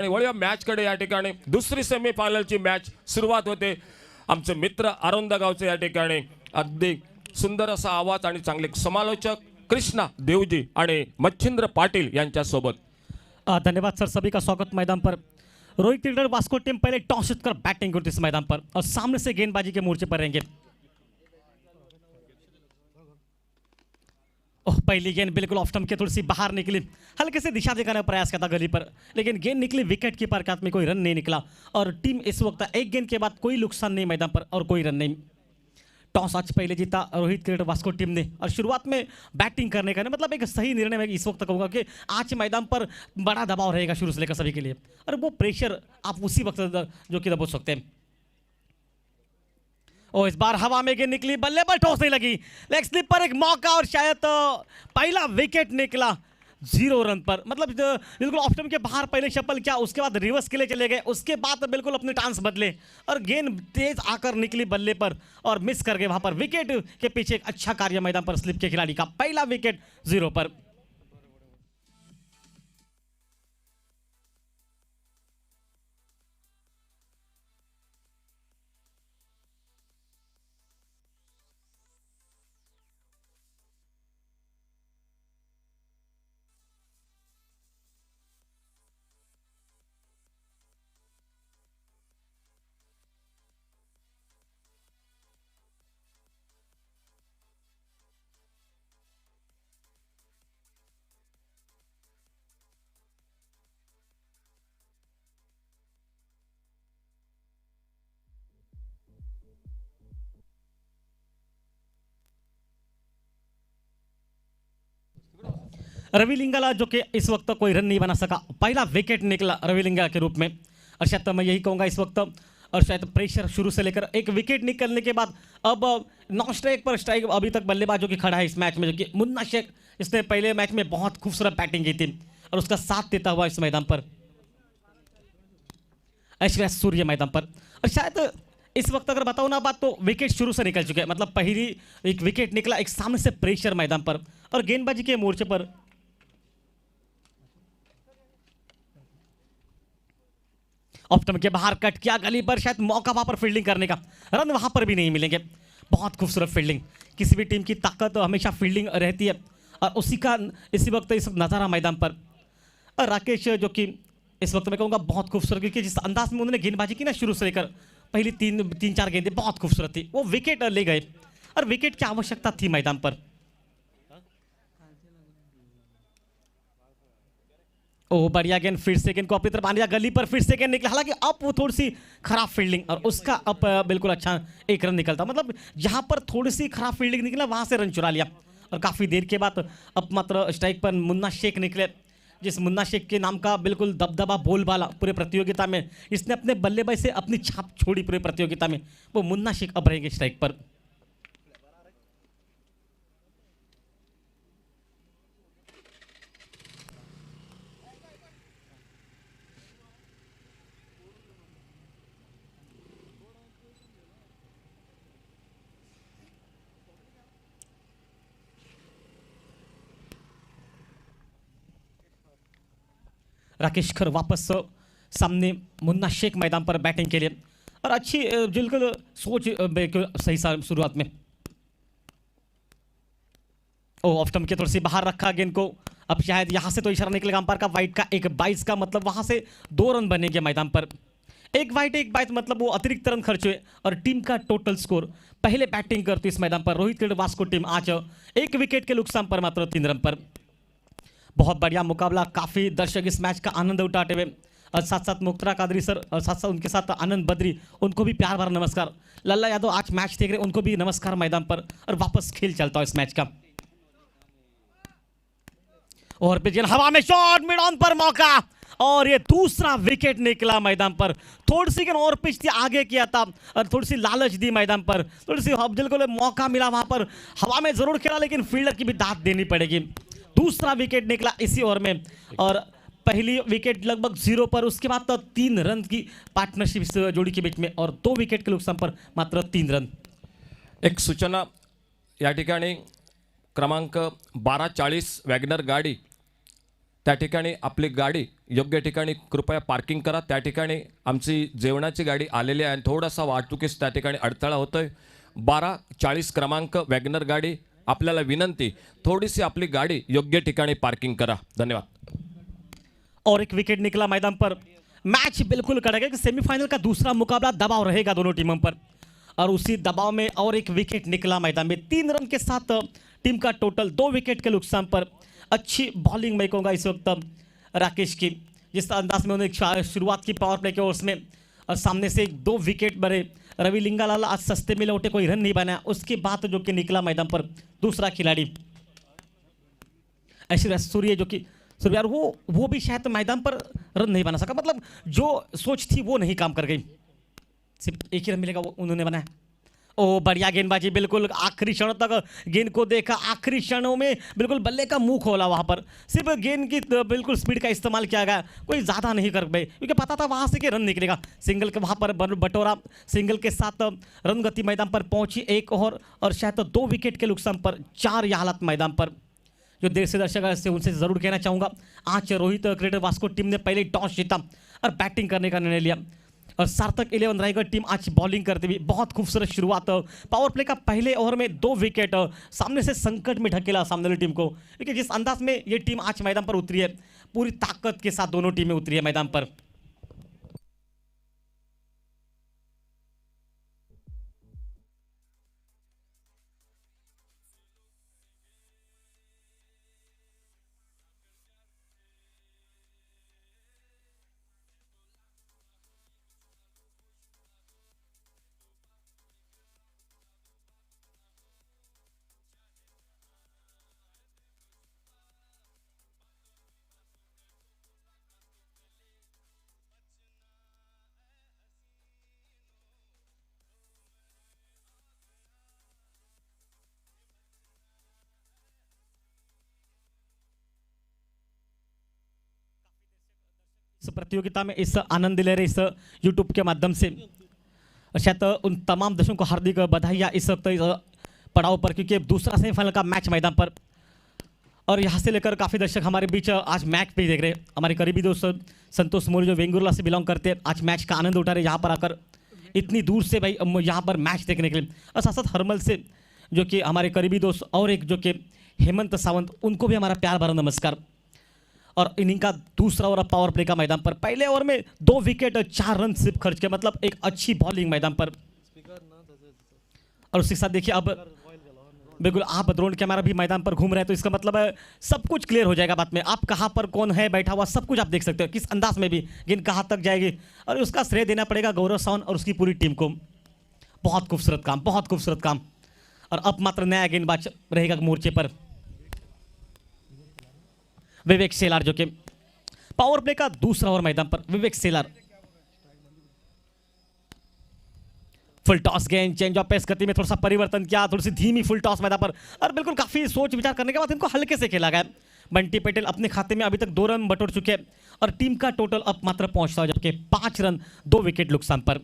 आणि वळूया मॅचकडे। या ठिकाणी दुसरी सेमीफायनलची मॅच सुरुवात होते। आमचे मित्र आरोंदा गावचे या ठिकाणी अगदी सुंदर असा आवाज आणि चांगले समालोचक कृष्णा देवजी आणि मच्छिंद्र पाटिल यांच्या सोबत। धन्यवाद सर, सभी का स्वागत मैदान पर। रोहित क्रिकेटर वास्को टीम पहले टॉस जीतकर बैटिंग करती इस मैदान पर और सामने से गेंदबाजी के मोर्चे पर रहेंगे। पहली गेंद बिल्कुल ऑफ स्टंप के थोड़ी सी बाहर निकली, हल्के से दिशा दिखाने का प्रयास किया था गली पर, लेकिन गेंद निकली विकेट कीपर के हाथ में, कोई रन नहीं निकला। और टीम इस वक्त एक गेंद के बाद कोई नुकसान नहीं मैदान पर और कोई रन नहीं। टॉस आज पहले जीता रोहित क्रिकेटर वास्को टीम ने और शुरुआत में बैटिंग करने का मतलब एक सही निर्णय मैं इस वक्त कहूँगा कि आज मैदान पर बड़ा दबाव रहेगा शुरू से लेकर सभी के लिए, और वो प्रेशर आप उसी वक्त जो कि दबो सकते हैं। और इस बार हवा में गेंद निकली, बल्ले पर टॉस नहीं लगी, लेग स्लिप पर एक मौका और शायद पहला विकेट निकला 0 रन पर। मतलब बिल्कुल ऑफ स्टंप के बाहर पहले शफल किया, उसके बाद रिवर्स के लिए चले गए, उसके बाद बिल्कुल अपने टांस बदले और गेंद तेज आकर निकली बल्ले पर और मिस कर गए वहां पर। विकेट के पीछे एक अच्छा कार्य मैदान पर स्लिप के खिलाड़ी का, पहला विकेट 0 पर। रवि लिंगाला जो कि इस वक्त कोई रन नहीं बना सका, पहला विकेट निकला रवि लिंगा के रूप में। और शायद मैं यही कहूँगा इस वक्त, और शायद प्रेशर शुरू से लेकर एक विकेट निकलने के बाद अब नॉन स्ट्राइक पर स्ट्राइक अभी तक बल्लेबाजों की खड़ा है इस मैच में, जो कि मुन्ना शेख, इसने पहले मैच में बहुत खूबसूरत बैटिंग की थी और उसका साथ देता हुआ इस मैदान पर ऐश्वर्या सूर्य मैदान पर। और शायद इस वक्त अगर बताओ ना बात, तो विकेट शुरू से निकल चुके हैं। मतलब पहली एक विकेट निकला, एक सामने से प्रेशर मैदान पर और गेंदबाजी के मोर्चे पर ऑफ स्टंप के बाहर कट किया गली पर, शायद मौका वहां पर फील्डिंग करने का, रन वहां पर भी नहीं मिलेंगे। बहुत खूबसूरत फील्डिंग, किसी भी टीम की ताकत हमेशा फील्डिंग रहती है और उसी का इसी वक्त इस नजारा मैदान पर। और राकेश जो कि इस वक्त मैं कहूँगा बहुत खूबसूरत, क्योंकि जिस अंदाज में उन्होंने गेंदबाजी की ना शुरू से लेकर पहली तीन चार गेंदें बहुत खूबसूरत थी, वो विकेट ले गए और विकेट की आवश्यकता थी मैदान पर। ओह बढ़िया गेंद, फिर से गेंद को अपनी तरफ आने गली पर, फिर से गेंद निकला, हालांकि अब वो थोड़ी सी खराब फील्डिंग और उसका अब बिल्कुल अच्छा एक रन निकलता। मतलब जहां पर थोड़ी सी खराब फील्डिंग निकला वहां से रन चुरा लिया। और काफ़ी देर के बाद अब मात्र स्ट्राइक पर मुन्ना शेख निकले, जिस मुन्ना शेख के नाम का बिल्कुल दबदबा बोलबाला पूरे प्रतियोगिता में, इसने अपने बल्लेबाजी से अपनी छाप छोड़ी पूरे प्रतियोगिता में, वो मुन्ना शेख अब रहेंगे स्ट्राइक पर। राकेश खर वापस सामने, मुन्ना शेख मैदान पर बैटिंग के लिए और अच्छी बिल्कुल सोच सही शुरुआत में। ओ ऑफ स्टंप के थोड़ी सी बाहर रखा गेंद को, अब शायद यहां से तो इशारा निकलेगा अंपायर का वाइड का, एक 22 का, मतलब वहां से 2 रन बनेंगे मैदान पर। एक वाइड एक 22, मतलब वो अतिरिक्त रन खर्च हुए और टीम का टोटल स्कोर। पहले बैटिंग करती इस मैदान पर रोहित क्रिकेटर वास्को टीम आज एक विकेट के नुकसान पर मात्र 3 रन पर। बहुत बढ़िया मुकाबला, काफ़ी दर्शक इस मैच का आनंद उठाते हुए, और साथ साथ मुक्तरा कादरी सर और साथ साथ उनके साथ आनंद बद्री, उनको भी प्यार भरा नमस्कार। लल्ला यादव आज मैच देख रहे, उनको भी नमस्कार मैदान पर, और वापस खेल चलता है इस मैच का। और पिजन हवा में शॉट, मिड ऑन पर मौका और ये दूसरा विकेट निकला मैदान पर। थोड़ी सी और पिच थी, आगे किया था और थोड़ी सी लालच दी मैदान पर, थोड़ी सी बिल्कुल मौका मिला वहां पर, हवा में जरूर खेला लेकिन फील्डर की भी दाद देनी पड़ेगी। दूसरा विकेट निकला इसी ओवर में और पहली विकेट लगभग 0 पर, उसके बाद तो 3 रन की पार्टनरशिप इस जोड़ी के बीच में और 2 विकेट के नुकसान पर मात्र 3 रन। एक सूचना या ठिकाणी क्रमांक 1240 वॅगनर गाडी त्या ठिकाणी आपली गाडी योग्य ठिकाणी कृपया पार्किंग करा. त्या ठिकाणी आमची जेवणाची गाडी आलेली आहे आणि थोडासा वाहतुकीस त्या ठिकाणी अडथळा होतोय. 12:40 क्रमांक वॅगनर गाडी, आपल्याला विनंती थोडीशी आपली गाडी योग्य ठिकाणी पार्किंग करा. धन्यवाद. और एक विकेट निकला मैदान पर. मैच बिल्कुल कड़क है कि सेमीफाइनल का दूसरा मुकाबला दबाव रहेगा दोनों टीमों पर, और उसी दबाव में और एक विकेट निकला मैदान में. 3 रन के साथ टीम का टोटल 2 विकेट के नुकसान पर. अच्छी बॉलिंग मैं कहूँगा इस वक्त राकेश की, जिस अंदाज में उन्होंने शुरुआत की पावर प्ले के ओवर्स में, और सामने से 2 विकेट बने. रवि लिंगालाल आज सस्ते में लौटे, कोई रन नहीं बनाया. उसके बाद जो कि निकला मैदान पर दूसरा खिलाड़ी ऐश्वर्या सूर्य, जो कि सूर्य यार वो भी शायद मैदान पर रन नहीं बना सका. मतलब जो सोच थी वो नहीं काम कर गई. सिर्फ एक ही रन मिलेगा वो उन्होंने बनाया. ओ बढ़िया गेंदबाजी, बिल्कुल आखिरी क्षणों तक गेंद को देखा, आखिरी क्षणों में बिल्कुल बल्ले का मुंह खोला. वहां पर सिर्फ गेंद की बिल्कुल स्पीड का इस्तेमाल किया गया, कोई ज़्यादा नहीं कर पाए क्योंकि पता था वहां से कि रन निकलेगा. सिंगल के वहां पर बटोरा, सिंगल के साथ रन गति मैदान पर पहुंची. एक और शायद 2 विकेट के नुकसान पर 4 यह हालत मैदान पर. जो देर से दर्शक से उनसे ज़रूर कहना चाहूँगा, आज रोहित क्रिकेटर वास्को टीम ने पहले टॉस जीता और बैटिंग करने का निर्णय लिया, और सार्थक 11 रायगढ़ टीम आज बॉलिंग करते हुए बहुत खूबसूरत शुरुआत. पावर प्ले का पहले ओवर में 2 विकेट, सामने से संकट में ढकेला सामने वाली टीम को. क्योंकि जिस अंदाज में ये टीम आज मैदान पर उतरी है, पूरी ताकत के साथ दोनों टीमें उतरी है मैदान पर. इस प्रतियोगिता में इस आनंद ले रहे इस यूट्यूब के माध्यम से, शायद उन तमाम दर्शकों को हार्दिक बधाइयाँ इस वक्त इस पड़ाव पर, क्योंकि दूसरा सेमीफाइनल का मैच मैदान पर, और यहाँ से लेकर काफ़ी दर्शक हमारे बीच आज मैच भी देख रहे हैं. हमारे करीबी दोस्त संतोष मौर्य जो वेंगुर्ला से बिलोंग करते हैं, आज मैच का आनंद उठा रहे यहाँ पर आकर, इतनी दूर से भाई यहाँ पर मैच देखने के लिए. और साथ साथ हरमल से जो कि हमारे करीबी दोस्त, और एक जो कि हेमंत सावंत, उनको भी हमारा प्यार भरा नमस्कार. और इनिंग का दूसरा ओवर पावर प्ले का मैदान पर, पहले ओवर में 2 विकेट 4 रन सिर्फ खर्च के, मतलब एक अच्छी बॉलिंग मैदान पर. और उसके साथ देखिए अब बिल्कुल आप ड्रोन कैमरा भी मैदान पर घूम रहे हैं, तो इसका मतलब है सब कुछ क्लियर हो जाएगा बात में. आप कहाँ पर कौन है बैठा हुआ, सब कुछ आप देख सकते हो, किस अंदाज में भी गेंद कहाँ तक जाएगी. और उसका श्रेय देना पड़ेगा गौरव सावंत और उसकी पूरी टीम को. बहुत खूबसूरत काम, बहुत खूबसूरत काम. और अब मात्र नया गेंदबाज रहेगा मोर्चे पर, विवेक सेलार, जो कि पावर प्ले का दूसरा ओवर मैदान पर. विवेक सेलार फुल टॉस गेंद, चेंज ऑफ पेस गति में थोड़ा सा परिवर्तन किया, थोड़ी सी धीमी फुल टॉस मैदान पर, और बिल्कुल काफी सोच विचार करने के बाद इनको हल्के से खेला गया. बंटी पटेल अपने खाते में अभी तक 2 रन बटोर चुके हैं, और टीम का टोटल अब मात्र पहुंचता है जबकि 5 रन 2 विकेट नुकसान पर.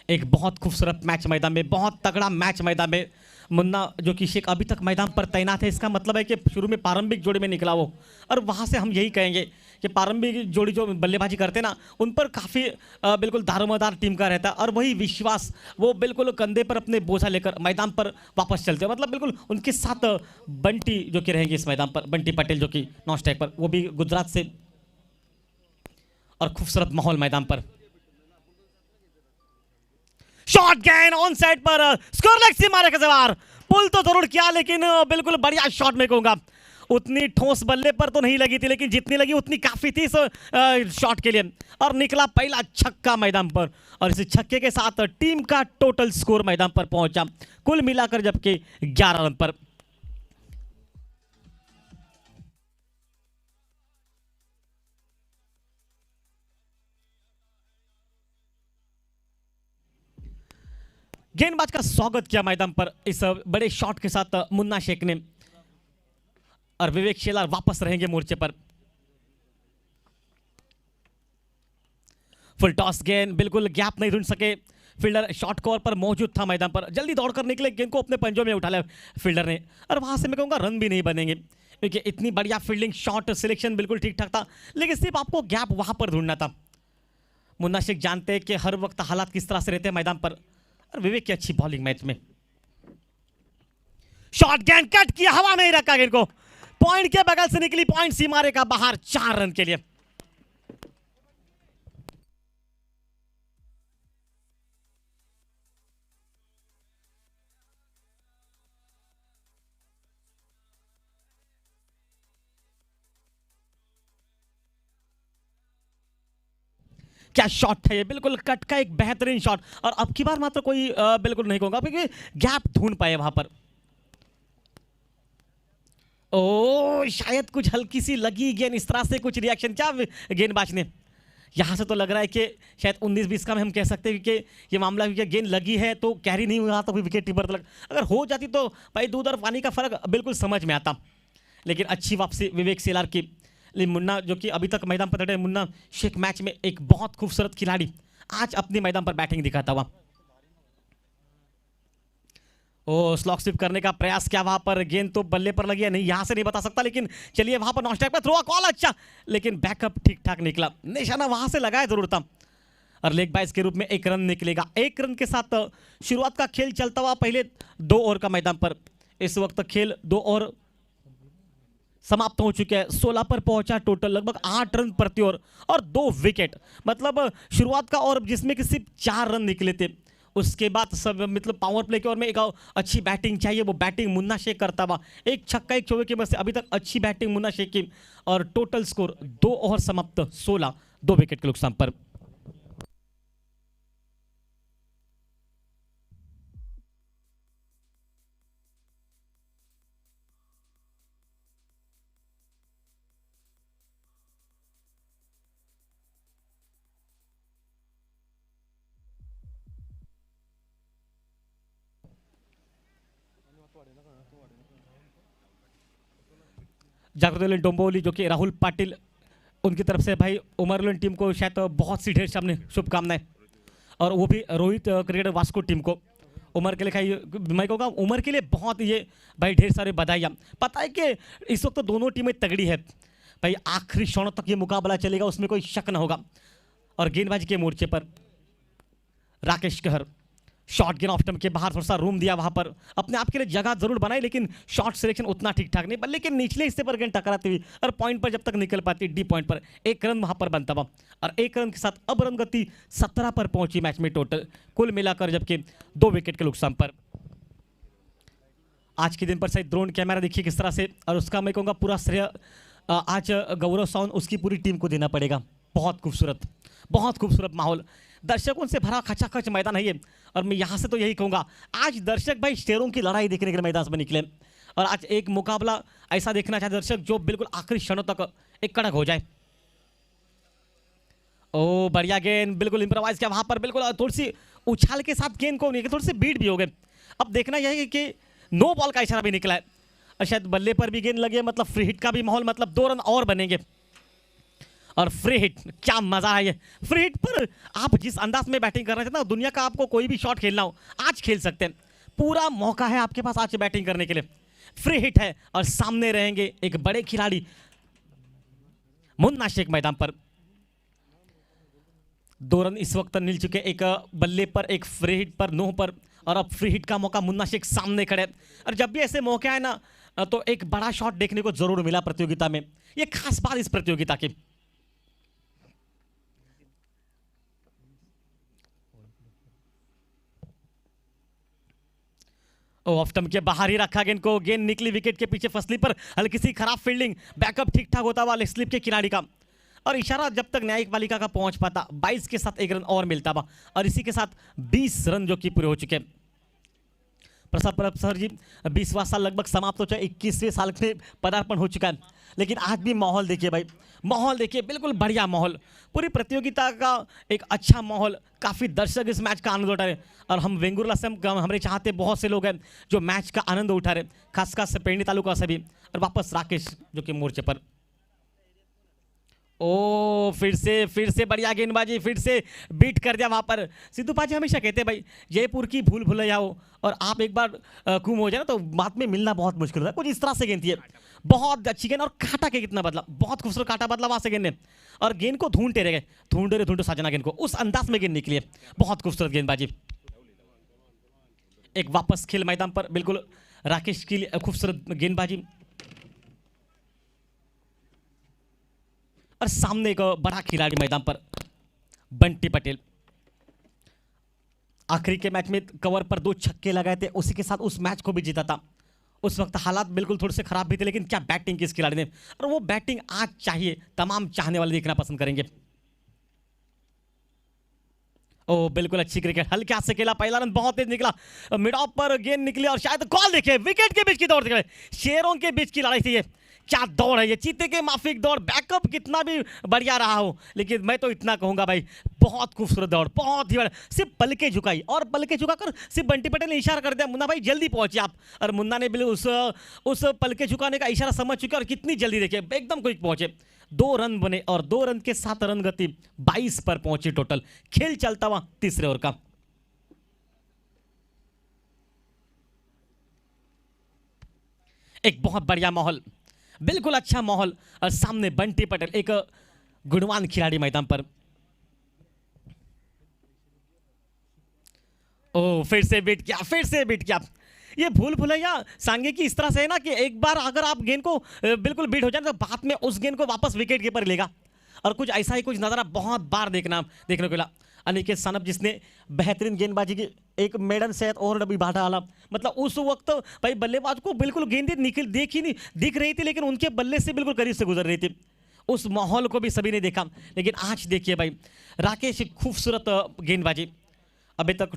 एक बहुत खूबसूरत मैच मैदान में, बहुत तगड़ा मैच मैदान में. मुन्ना जो कि शेख अभी तक मैदान पर तैनात है, इसका मतलब है कि शुरू में प्रारंभिक जोड़ी में निकला वो, और वहाँ से हम यही कहेंगे कि प्रारंभिक जोड़ी जो बल्लेबाजी करते हैं ना, उन पर काफ़ी बिल्कुल दारोमदार टीम का रहता है, और वही विश्वास वो बिल्कुल कंधे पर अपने बोझा लेकर मैदान पर वापस चलते हैं. मतलब बिल्कुल उनके साथ बंटी जो कि रहेंगे इस मैदान पर, बंटी पटेल जो कि नॉन स्ट्राइक पर, वो भी गुजरात से. और खूबसूरत माहौल मैदान पर. शॉट गेंद ऑन साइड पर, स्कोर लेग से मारे सवार. पुल तो जरूर किया, लेकिन बिल्कुल बढ़िया शॉट में कहूंगा. उतनी ठोस बल्ले पर तो नहीं लगी थी, लेकिन जितनी लगी उतनी काफी थी इस शॉट के लिए. और निकला पहला छक्का मैदान पर, और इस छक्के के साथ टीम का टोटल स्कोर मैदान पर पहुंचा कुल मिलाकर जबकि 11 रन पर. गेंदबाज का स्वागत किया मैदान पर इस बड़े शॉट के साथ मुन्ना शेख ने, और विवेक शेलार वापस रहेंगे मोर्चे पर. फुल टॉस गेंद, बिल्कुल गैप नहीं ढूंढ सके फील्डर, शॉट कवर पर मौजूद था मैदान पर, जल्दी दौड़कर निकले, गेंद को अपने पंजों में उठा लिया फील्डर ने, और वहां से मैं कहूंगा रन भी नहीं बनेंगे. क्योंकि इतनी बढ़िया फील्डिंग, शॉट सिलेक्शन बिल्कुल ठीक ठाक था, लेकिन सिर्फ आपको गैप वहां पर ढूंढना था। मुन्ना शेख जानते हैं कि हर वक्त हालात किस तरह से रहते हैं मैदान पर, और विवेक की अच्छी बॉलिंग मैच में। शॉट गेंद कट किया, हवा में ही रखा गेंद को, पॉइंट के बगल से निकली, पॉइंट सीमारे का बाहर, 4 रन के लिए। क्या शॉट था ये, बिल्कुल कट का एक बेहतरीन शॉट, और अब की बार मात्र कोई बिल्कुल नहीं कहूंगा क्योंकि गैप ढूंढ पाए वहां पर। ओ शायद कुछ हल्की सी लगी गेंद, इस तरह से कुछ रिएक्शन क्या गेंदबाज ने। यहां से तो लग रहा है कि शायद 19-20 का में हम कह सकते हैं, क्योंकि ये मामला क्योंकि गेंद लगी है तो कैरी नहीं हुआ तो विकेट कीपर तक, अगर हो जाती तो भाई दूध और पानी का फर्क बिल्कुल समझ में आता। लेकिन अच्छी वापसी विवेक सेलार की। लेकिन मुन्ना जो कि अभी तक मैदान पर डटे, मुन्ना शेख मैच में एक बहुत खूबसूरत खिलाड़ी, आज अपने मैदान पर बैटिंग दिखाता हुआ। ओ स्लॉक स्विप करने का प्रयास किया वहां पर, गेंद तो बल्ले पर लगी है, नहीं यहां से नहीं बता सकता, लेकिन चलिए वहां पर नॉन स्ट्राइक पर थ्रो कॉल अच्छा, लेकिन बैकअप ठीक ठाक निकला, निशाना वहां से लगाया जरूर था, और लेग बाइस के रूप में 1 रन निकलेगा। 1 रन के साथ शुरुआत का खेल चलता हुआ पहले 2 ओवर का मैदान पर। इस वक्त खेल 2 ओवर समाप्त हो चुके हैं, 16 पर पहुंचा टोटल, लगभग 8 रन प्रति ओवर और 2 विकेट। मतलब शुरुआत का ओवर जिसमें कि सिर्फ 4 रन निकले थे, उसके बाद सब मतलब पावर प्ले के ओवर में एक अच्छी बैटिंग चाहिए, वो बैटिंग मुन्ना शेख करता हुआ, एक छक्का एक चौके की वजह से अभी तक अच्छी बैटिंग मुन्ना शेख की, और टोटल स्कोर 2 ओवर समाप्त 16, 2 विकेट के नुकसान पर। जागृत डोंबोली जो कि राहुल पाटिल, उनकी तरफ से भाई उमरलन टीम को शायद बहुत सी ढेर सामने शुभकामनाएं, और वो भी रोहित क्रिकेटर वास्को टीम को उमर के लिए मैं कहूँगा उमर के लिए बहुत ये भाई ढेर सारे बधाइयाँ। पता है कि इस वक्त तो दोनों टीमें तगड़ी है भाई, आखिरी क्षणों तक ये मुकाबला चलेगा, उसमें कोई शक न होगा। और गेंदबाजी के मोर्चे पर राकेश कहर, शॉट गेंद ऑफ स्टंप के बाहर थोड़ा सा रूम दिया, वहां पर अपने आप के लिए जगह जरूर बनाई, लेकिन शॉट सिलेक्शन उतना ठीक ठाक नहीं, लेकिन निचले हिस्से पर गेंद टकराती हुई और पॉइंट पर जब तक निकल पाती, डी पॉइंट पर 1 रन वहां पर बनता हुआ, और 1 रन के साथ अब रन गति 17 पर पहुंची मैच में टोटल कुल मिलाकर, जबकि 2 विकेट के नुकसान पर। आज के दिन पर सही ड्रोन कैमरा देखिए किस तरह से, और उसका मैं कहूँगा पूरा श्रेय आज गौरव साउंड उसकी पूरी टीम को देना पड़ेगा। बहुत खूबसूरत माहौल, दर्शकों से भरा खचाखच मैदान है ये, और मैं यहाँ से तो यही कहूँगा आज दर्शक भाई शेरों की लड़ाई देखने के लिए मैदान में निकले, और आज एक मुकाबला ऐसा देखना चाहते दर्शक जो बिल्कुल आखिरी क्षणों तक एक कड़क हो जाए। ओ बढ़िया गेंद, बिल्कुल इंप्रोवाइज किया वहां पर, बिल्कुल थोड़ी सी उछाल के साथ गेंद को नहीं, थोड़ी सी बीट भी हो गए। अब देखना यह है कि नो बॉल का इशारा भी निकला है, और शायद बल्ले पर भी गेंद लगे, मतलब फ्री हिट का भी माहौल, मतलब 2 रन और बनेंगे। और फ्री हिट, क्या मजा है ये फ्री हिट पर, आप जिस अंदाज में बैटिंग कर रहे थे ना, दुनिया का आपको कोई भी शॉट खेलना हो आज खेल सकते हैं, पूरा मौका है आपके पास आज बैटिंग करने के लिए। फ्री हिट है और सामने रहेंगे एक बड़े खिलाड़ी मुन्ना शेख मैदान पर। 2 रन इस वक्त मिल चुके, एक बल्ले पर, एक फ्री हिट पर, 9 पर, और अब फ्री हिट का मौका, मुन्ना शेख सामने खड़े। और जब भी ऐसे मौके आए ना तो एक बड़ा शॉट देखने को जरूर मिला प्रतियोगिता में, ये खास बात इस प्रतियोगिता की। ऑफ स्टंप के बाहर ही रखा गेंद को, गेंद निकली विकेट के पीछे फसली पर, हल्की सी खराब फील्डिंग, बैकअप ठीक ठाक होता हुआ लेग स्लिप के खिलाड़ी का, और इशारा जब तक न्यायिक पालिका का पहुंच पाता, 22 के साथ 1 रन और मिलता हुआ, और इसी के साथ 20 रन जो कि पूरे हो चुके। प्रसाद परब सर जी 20वां साल लगभग समाप्त हो चुका, 21वें साल में पदार्पण हो चुका है, लेकिन आज भी माहौल देखिए भाई, माहौल देखिए, बिल्कुल बढ़िया माहौल, पूरी प्रतियोगिता का एक अच्छा माहौल, काफ़ी दर्शक इस मैच का आनंद उठा रहे, और हम वेंगुर्ला से हमारे चाहते बहुत से लोग हैं जो मैच का आनंद उठा रहे, खासकर से पेंडी तालुका से भी। और वापस राकेश जो कि मोर्चे पर, ओ फिर से बढ़िया गेंदबाजी, फिर से बीट कर दिया वहां पर। सिद्धू पाजी हमेशा कहते हैं भाई जयपुर की भूल भुलैया हो और आप एक बार गुम हो जाए ना तो बाद में मिलना बहुत मुश्किल होता है। कुछ इस तरह से गेंद थी, बहुत अच्छी गेंद और काटा के कितना बदला, बहुत खूबसूरत काटा बदला वहां से गेंद ने और गेंद को ढूंढते रह गए, ढूंढो साजना गेंद को, उस अंदाज में गेंद निकली है। बहुत खूबसूरत गेंदबाजी। एक वापस खेल मैदान पर बिल्कुल राकेश की खूबसूरत गेंदबाजी और सामने एक बड़ा खिलाड़ी मैदान पर बंटी पटेल। आखिरी के मैच में कवर पर 2 छक्के लगाए थे, उसी के साथ उस मैच को भी जीता था। उस वक्त हालात बिल्कुल थोड़े से खराब भी थे, लेकिन क्या बैटिंग की इस खिलाड़ी ने, और वो बैटिंग आज चाहिए, तमाम चाहने वाले देखना पसंद करेंगे। ओ बिल्कुल अच्छी क्रिकेट, हल्के हाथ से खेला, पहला रन बहुत तेज निकला, मिड ऑफ पर गेंद निकली और शायद कॉल देखे, विकेट के बीच की दौड़ देखे, शेरों के बीच की लड़ाई थी ये। क्या दौड़ है ये, चीते के माफिक दौड़, बैकअप कितना भी बढ़िया रहा हो, लेकिन मैं तो इतना कहूंगा भाई बहुत खूबसूरत दौड़, बहुत ही बड़ा, सिर्फ पलके झुकाई और पलके झुकाकर सिर्फ बंटी पटेल ने इशारा कर दिया, मुन्ना भाई जल्दी पहुंचे आप, और मुन्ना ने भी उस पलके झुकाने का इशारा समझ चुके और कितनी जल्दी देखे, एकदम क्विक पहुंचे। 2 रन बने और 2 रन के साथ रन गति 22 पर पहुंची टोटल। खेल चलता हुआ तीसरे ओवर का। एक बहुत बढ़िया माहौल, बिल्कुल अच्छा माहौल, और सामने बंटी पटेल एक गुणवान खिलाड़ी मैदान पर। ओ फिर से बीट किया। ये भूल भुलैया सांगे की इस तरह से है ना कि एक बार अगर आप गेंद को बिल्कुल बीट हो जाए तो बाद में उस गेंद को वापस विकेट कीपर लेगा, और कुछ ऐसा ही कुछ नजारा बहुत बार देखने को मिला। अनिकेत सानप जिसने बेहतरीन गेंदबाजी की, एक मेडन सेहत और डब्बी बाटा वाला, मतलब उस वक्त भाई बल्लेबाज को बिल्कुल गेंदें निकल दिख रही थी, लेकिन उनके बल्ले से बिल्कुल करीब से गुजर रही थी। उस माहौल को भी सभी ने देखा, लेकिन आज देखिए भाई राकेश खूबसूरत गेंदबाजी। अभी तक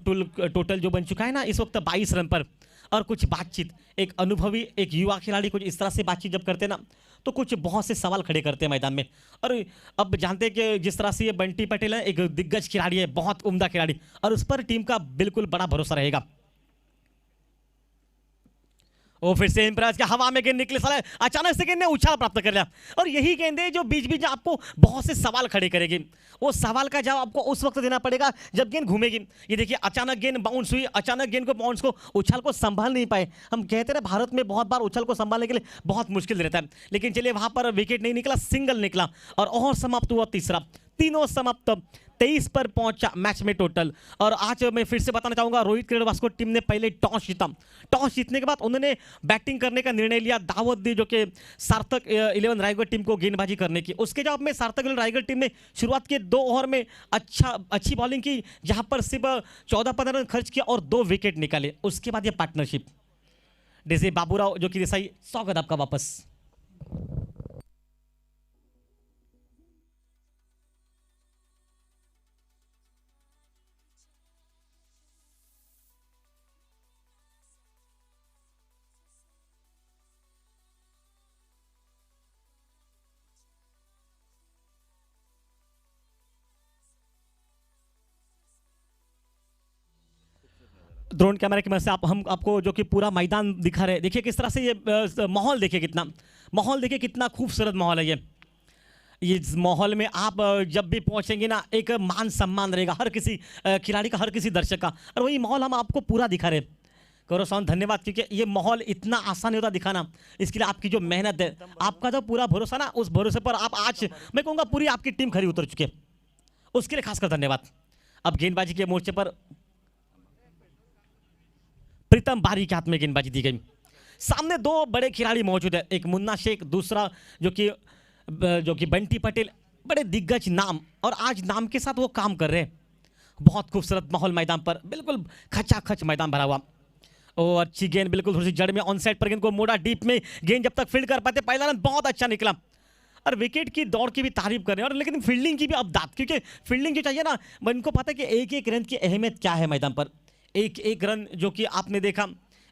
टोटल जो बन चुका है ना इस वक्त 22 रन पर, और कुछ बातचीत, एक अनुभवी एक युवा खिलाड़ी कुछ इस तरह से बातचीत जब करते ना तो कुछ बहुत से सवाल खड़े करते हैं मैदान में। और अब जानते हैं कि जिस तरह से ये बंटी पटेल है, एक दिग्गज खिलाड़ी है, बहुत उम्दा खिलाड़ी, और उस पर टीम का बिल्कुल बड़ा भरोसा रहेगा। वो फिर से इम्प्राज के हवा में गेंद निकले, साले अचानक से गेंद ने उछाल प्राप्त कर लिया, और यही गेंदें जो बीच बीच में आपको बहुत से सवाल खड़े करेगी। वो सवाल का जवाब आपको उस वक्त देना पड़ेगा जब गेंद घूमेगी। ये देखिए अचानक गेंद बाउंस हुई, अचानक गेंद को बाउंस को उछाल को संभाल नहीं पाए। हम कहते हैं भारत में बहुत बार उछाल को संभालने के लिए बहुत मुश्किल रहता है, लेकिन चलिए वहां पर विकेट नहीं निकला, सिंगल निकला और समाप्त हुआ तीसरा। तीनों समाप्त 23 पर पहुंचा मैच में टोटल। और आज मैं फिर से बताना चाहूंगा रोहित क्रीडवास्को टीम ने पहले टॉस जीता, टॉस जीतने के बाद उन्होंने बैटिंग करने का निर्णय लिया, दावत दी जो कि सार्थक 11 रायगढ़ टीम को गेंदबाजी करने की। उसके जवाब में सार्थक 11 रायगढ़ टीम ने शुरुआत के 2 ओवर में अच्छी बॉलिंग की, जहां पर सिर्फ 14-15 रन खर्च किया और 2 विकेट निकाले। उसके बाद ये पार्टनरशिप डीजे बाबूराव जो कि देसाई, स्वागत आपका वापस। ड्रोन कैमरा की मदद से हम आपको जो कि पूरा मैदान दिखा रहे हैं, देखिए किस तरह से ये माहौल, देखिए कितना खूबसूरत माहौल है ये इस माहौल में आप जब भी पहुंचेंगे ना एक मान सम्मान रहेगा हर किसी खिलाड़ी का, हर किसी दर्शक का, और वही माहौल हम आपको पूरा दिखा रहे हैं। करो साउंड धन्यवाद, क्योंकि ये माहौल इतना आसान नहीं होता दिखाना, इसके लिए आपकी जो मेहनत है, आपका जो पूरा भरोसा ना, उस भरोसे पर आप आज मैं कहूँगा पूरी आपकी टीम खरी उतर चुकी है, उसके लिए खासकर धन्यवाद। अब गेंदबाजी के मोर्चे पर प्रीतम बारी के हाथ में गेंदबाजी दी गई। सामने 2 बड़े खिलाड़ी मौजूद है, एक मुन्ना शेख, दूसरा जो कि बंटी पटेल, बड़े दिग्गज नाम, और आज नाम के साथ वो काम कर रहे हैं। बहुत खूबसूरत माहौल मैदान पर, बिल्कुल खचाखच मैदान भरा हुआ। और अच्छी गेंद बिल्कुल थोड़ी सी जड़ में ऑन साइड पर गेंद को मोड़ा, डीप में गेंद जब तक फील्ड कर पाते, पहला रन बहुत अच्छा निकला, और विकेट की दौड़ की भी तारीफ कर रहे हैं, और लेकिन फील्डिंग की भी अवदात, क्योंकि फील्डिंग जो चाहिए ना, इनको पता है कि एक रन की अहमियत क्या है मैदान पर। एक रन जो कि आपने देखा,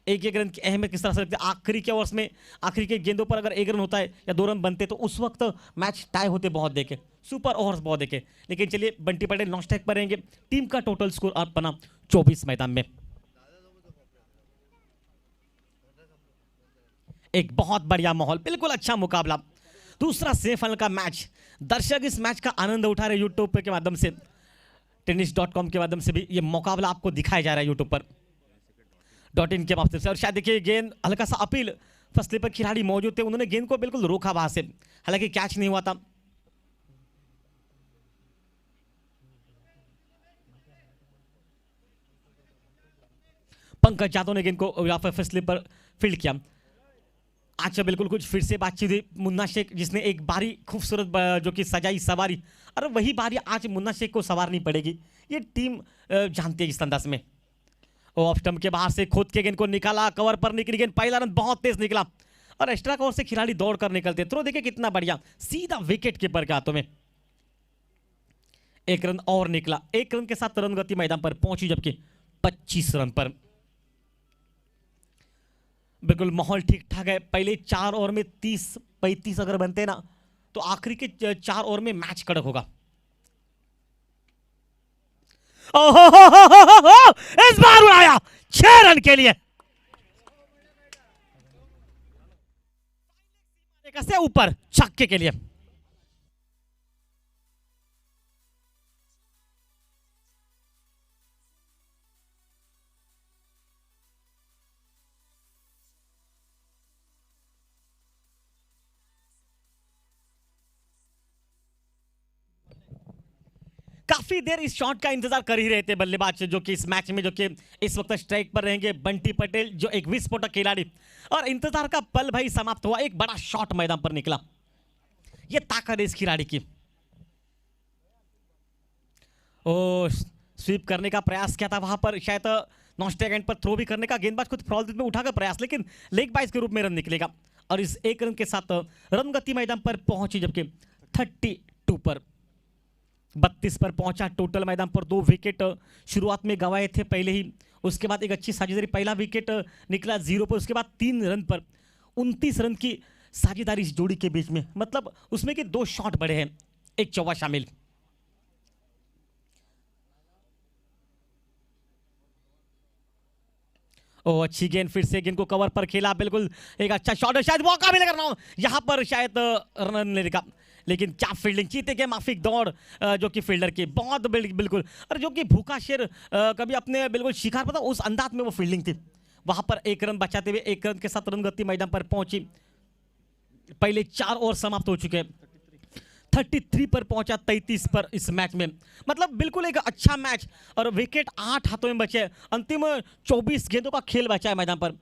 एक रन की अहमियत किस तरह से लगती है। आखिरी के ओवर्स में, आखिरी के गेंदों पर अगर 1 रन होता है या 2 रन बनते तो उस वक्त मैच टाई होते बहुत देखे, सुपर ओवर्स बहुत देखे। लेकिन चलिए बंटी पटेल नॉन स्ट्राइक पर रहेंगे। टीम का टोटल स्कोर आप बना 24 मैदान में। एक बहुत बढ़िया माहौल, बिल्कुल अच्छा मुकाबला। दूसरा सेमीफाइनल का मैच। दर्शक इस मैच का आनंद उठा रहे यूट्यूब के माध्यम से, tennis.com के माध्यम से भी ये मुकाबला आपको दिखाया जा रहा है यूट्यूब पर .in के माध्यम से। और शायद देखिए गेंद हल्का सा अपील, फसले पर खिलाड़ी मौजूद थे, उन्होंने गेंद को बिल्कुल रोका वहां से, हालांकि कैच नहीं हुआ था। पंकज यादव ने गेंद को यहाँ पर फसले पर फील्ड किया। अच्छा बिल्कुल कुछ फिर से बातचीत हुई मुन्ना शेख, जिसने एक बारी खूबसूरत जो कि सजाई सवारी, और वही बारी आज मुन्ना शेख को सवारनी पड़ेगी, ये टीम जानती है इस अंदाज में। वो ऑफ स्टंप के बाहर से खोद के गेंद को निकाला, कवर पर निकली गेंद, पहला रन बहुत तेज निकला, और एक्स्ट्रा कवर से खिलाड़ी दौड़ कर निकलते, थ्रो देखिए कितना बढ़िया, सीधा विकेट कीपर के हाथों में। एक रन और निकला, एक रन के साथ रन गति मैदान पर पहुंची, जबकि 25 रन पर बिल्कुल माहौल ठीक ठाक है। पहले 4 ओवर में 30-35 अगर बनते ना, तो आखिरी के 4 ओवर में मैच कड़क होगा। ओहो, इस बार उड़ाया 6 रन के लिए, से ऊपर छक्के के लिए। काफी देर इस शॉट का इंतजार कर ही रहे थे बल्लेबाज, जो कि इस मैच में जो कि इस वक्त स्ट्राइक पर रहेंगे बंटी पटेल, जो एक विस्फोटक खिलाड़ी, और इंतजार का पल भाई समाप्त हुआ, एक बड़ा शॉट मैदान पर निकला। ये ताकत है इस खिलाड़ी की। ओ स्वीप करने का प्रयास किया था वहां पर, शायद नॉन स्ट्राइक एंड पर थ्रो भी करने का, गेंदबाज खुद फ्रॉल में उठाकर प्रयास, लेकिन लेग बाइज के रूप में रन निकलेगा, और इस एक रन के साथ रन गति मैदान पर पहुंची, जबकि 32 पर 32 पर पहुंचा टोटल मैदान पर। 2 विकेट शुरुआत में गंवाए थे पहले ही, उसके बाद एक अच्छी साझेदारी, पहला विकेट निकला 0 पर, उसके बाद 3 रन पर 29 रन की साझेदारी इस जोड़ी के बीच में, मतलब उसमें के 2 शॉट बड़े हैं, एक चौवा शामिल। ओ अच्छी गेंद, फिर से गेंद को कवर पर खेला, बिल्कुल एक अच्छा शॉट है, शायद मौका मिलेगा ना यहां पर, शायद रन लेने का, लेकिन क्या फील्डिंग, चीते के माफिक दौड़ जो कि फील्डर की बहुत बिल्कुल, और जो कि भूखा शेर कभी अपने बिल्कुल शिकार पता, उस अंदाज में वो फील्डिंग थी। वहां पर 1 रन बचाते हुए 1 रन के साथ रन गति मैदान पर पहुंची। पहले 4 ओवर समाप्त हो चुके हैं, 33 पर पहुंचा 33 पर इस मैच में, मतलब बिल्कुल एक अच्छा मैच, और विकेट 8 हाथों में बचे, अंतिम 24 गेंदों का खेल बचा है मैदान पर।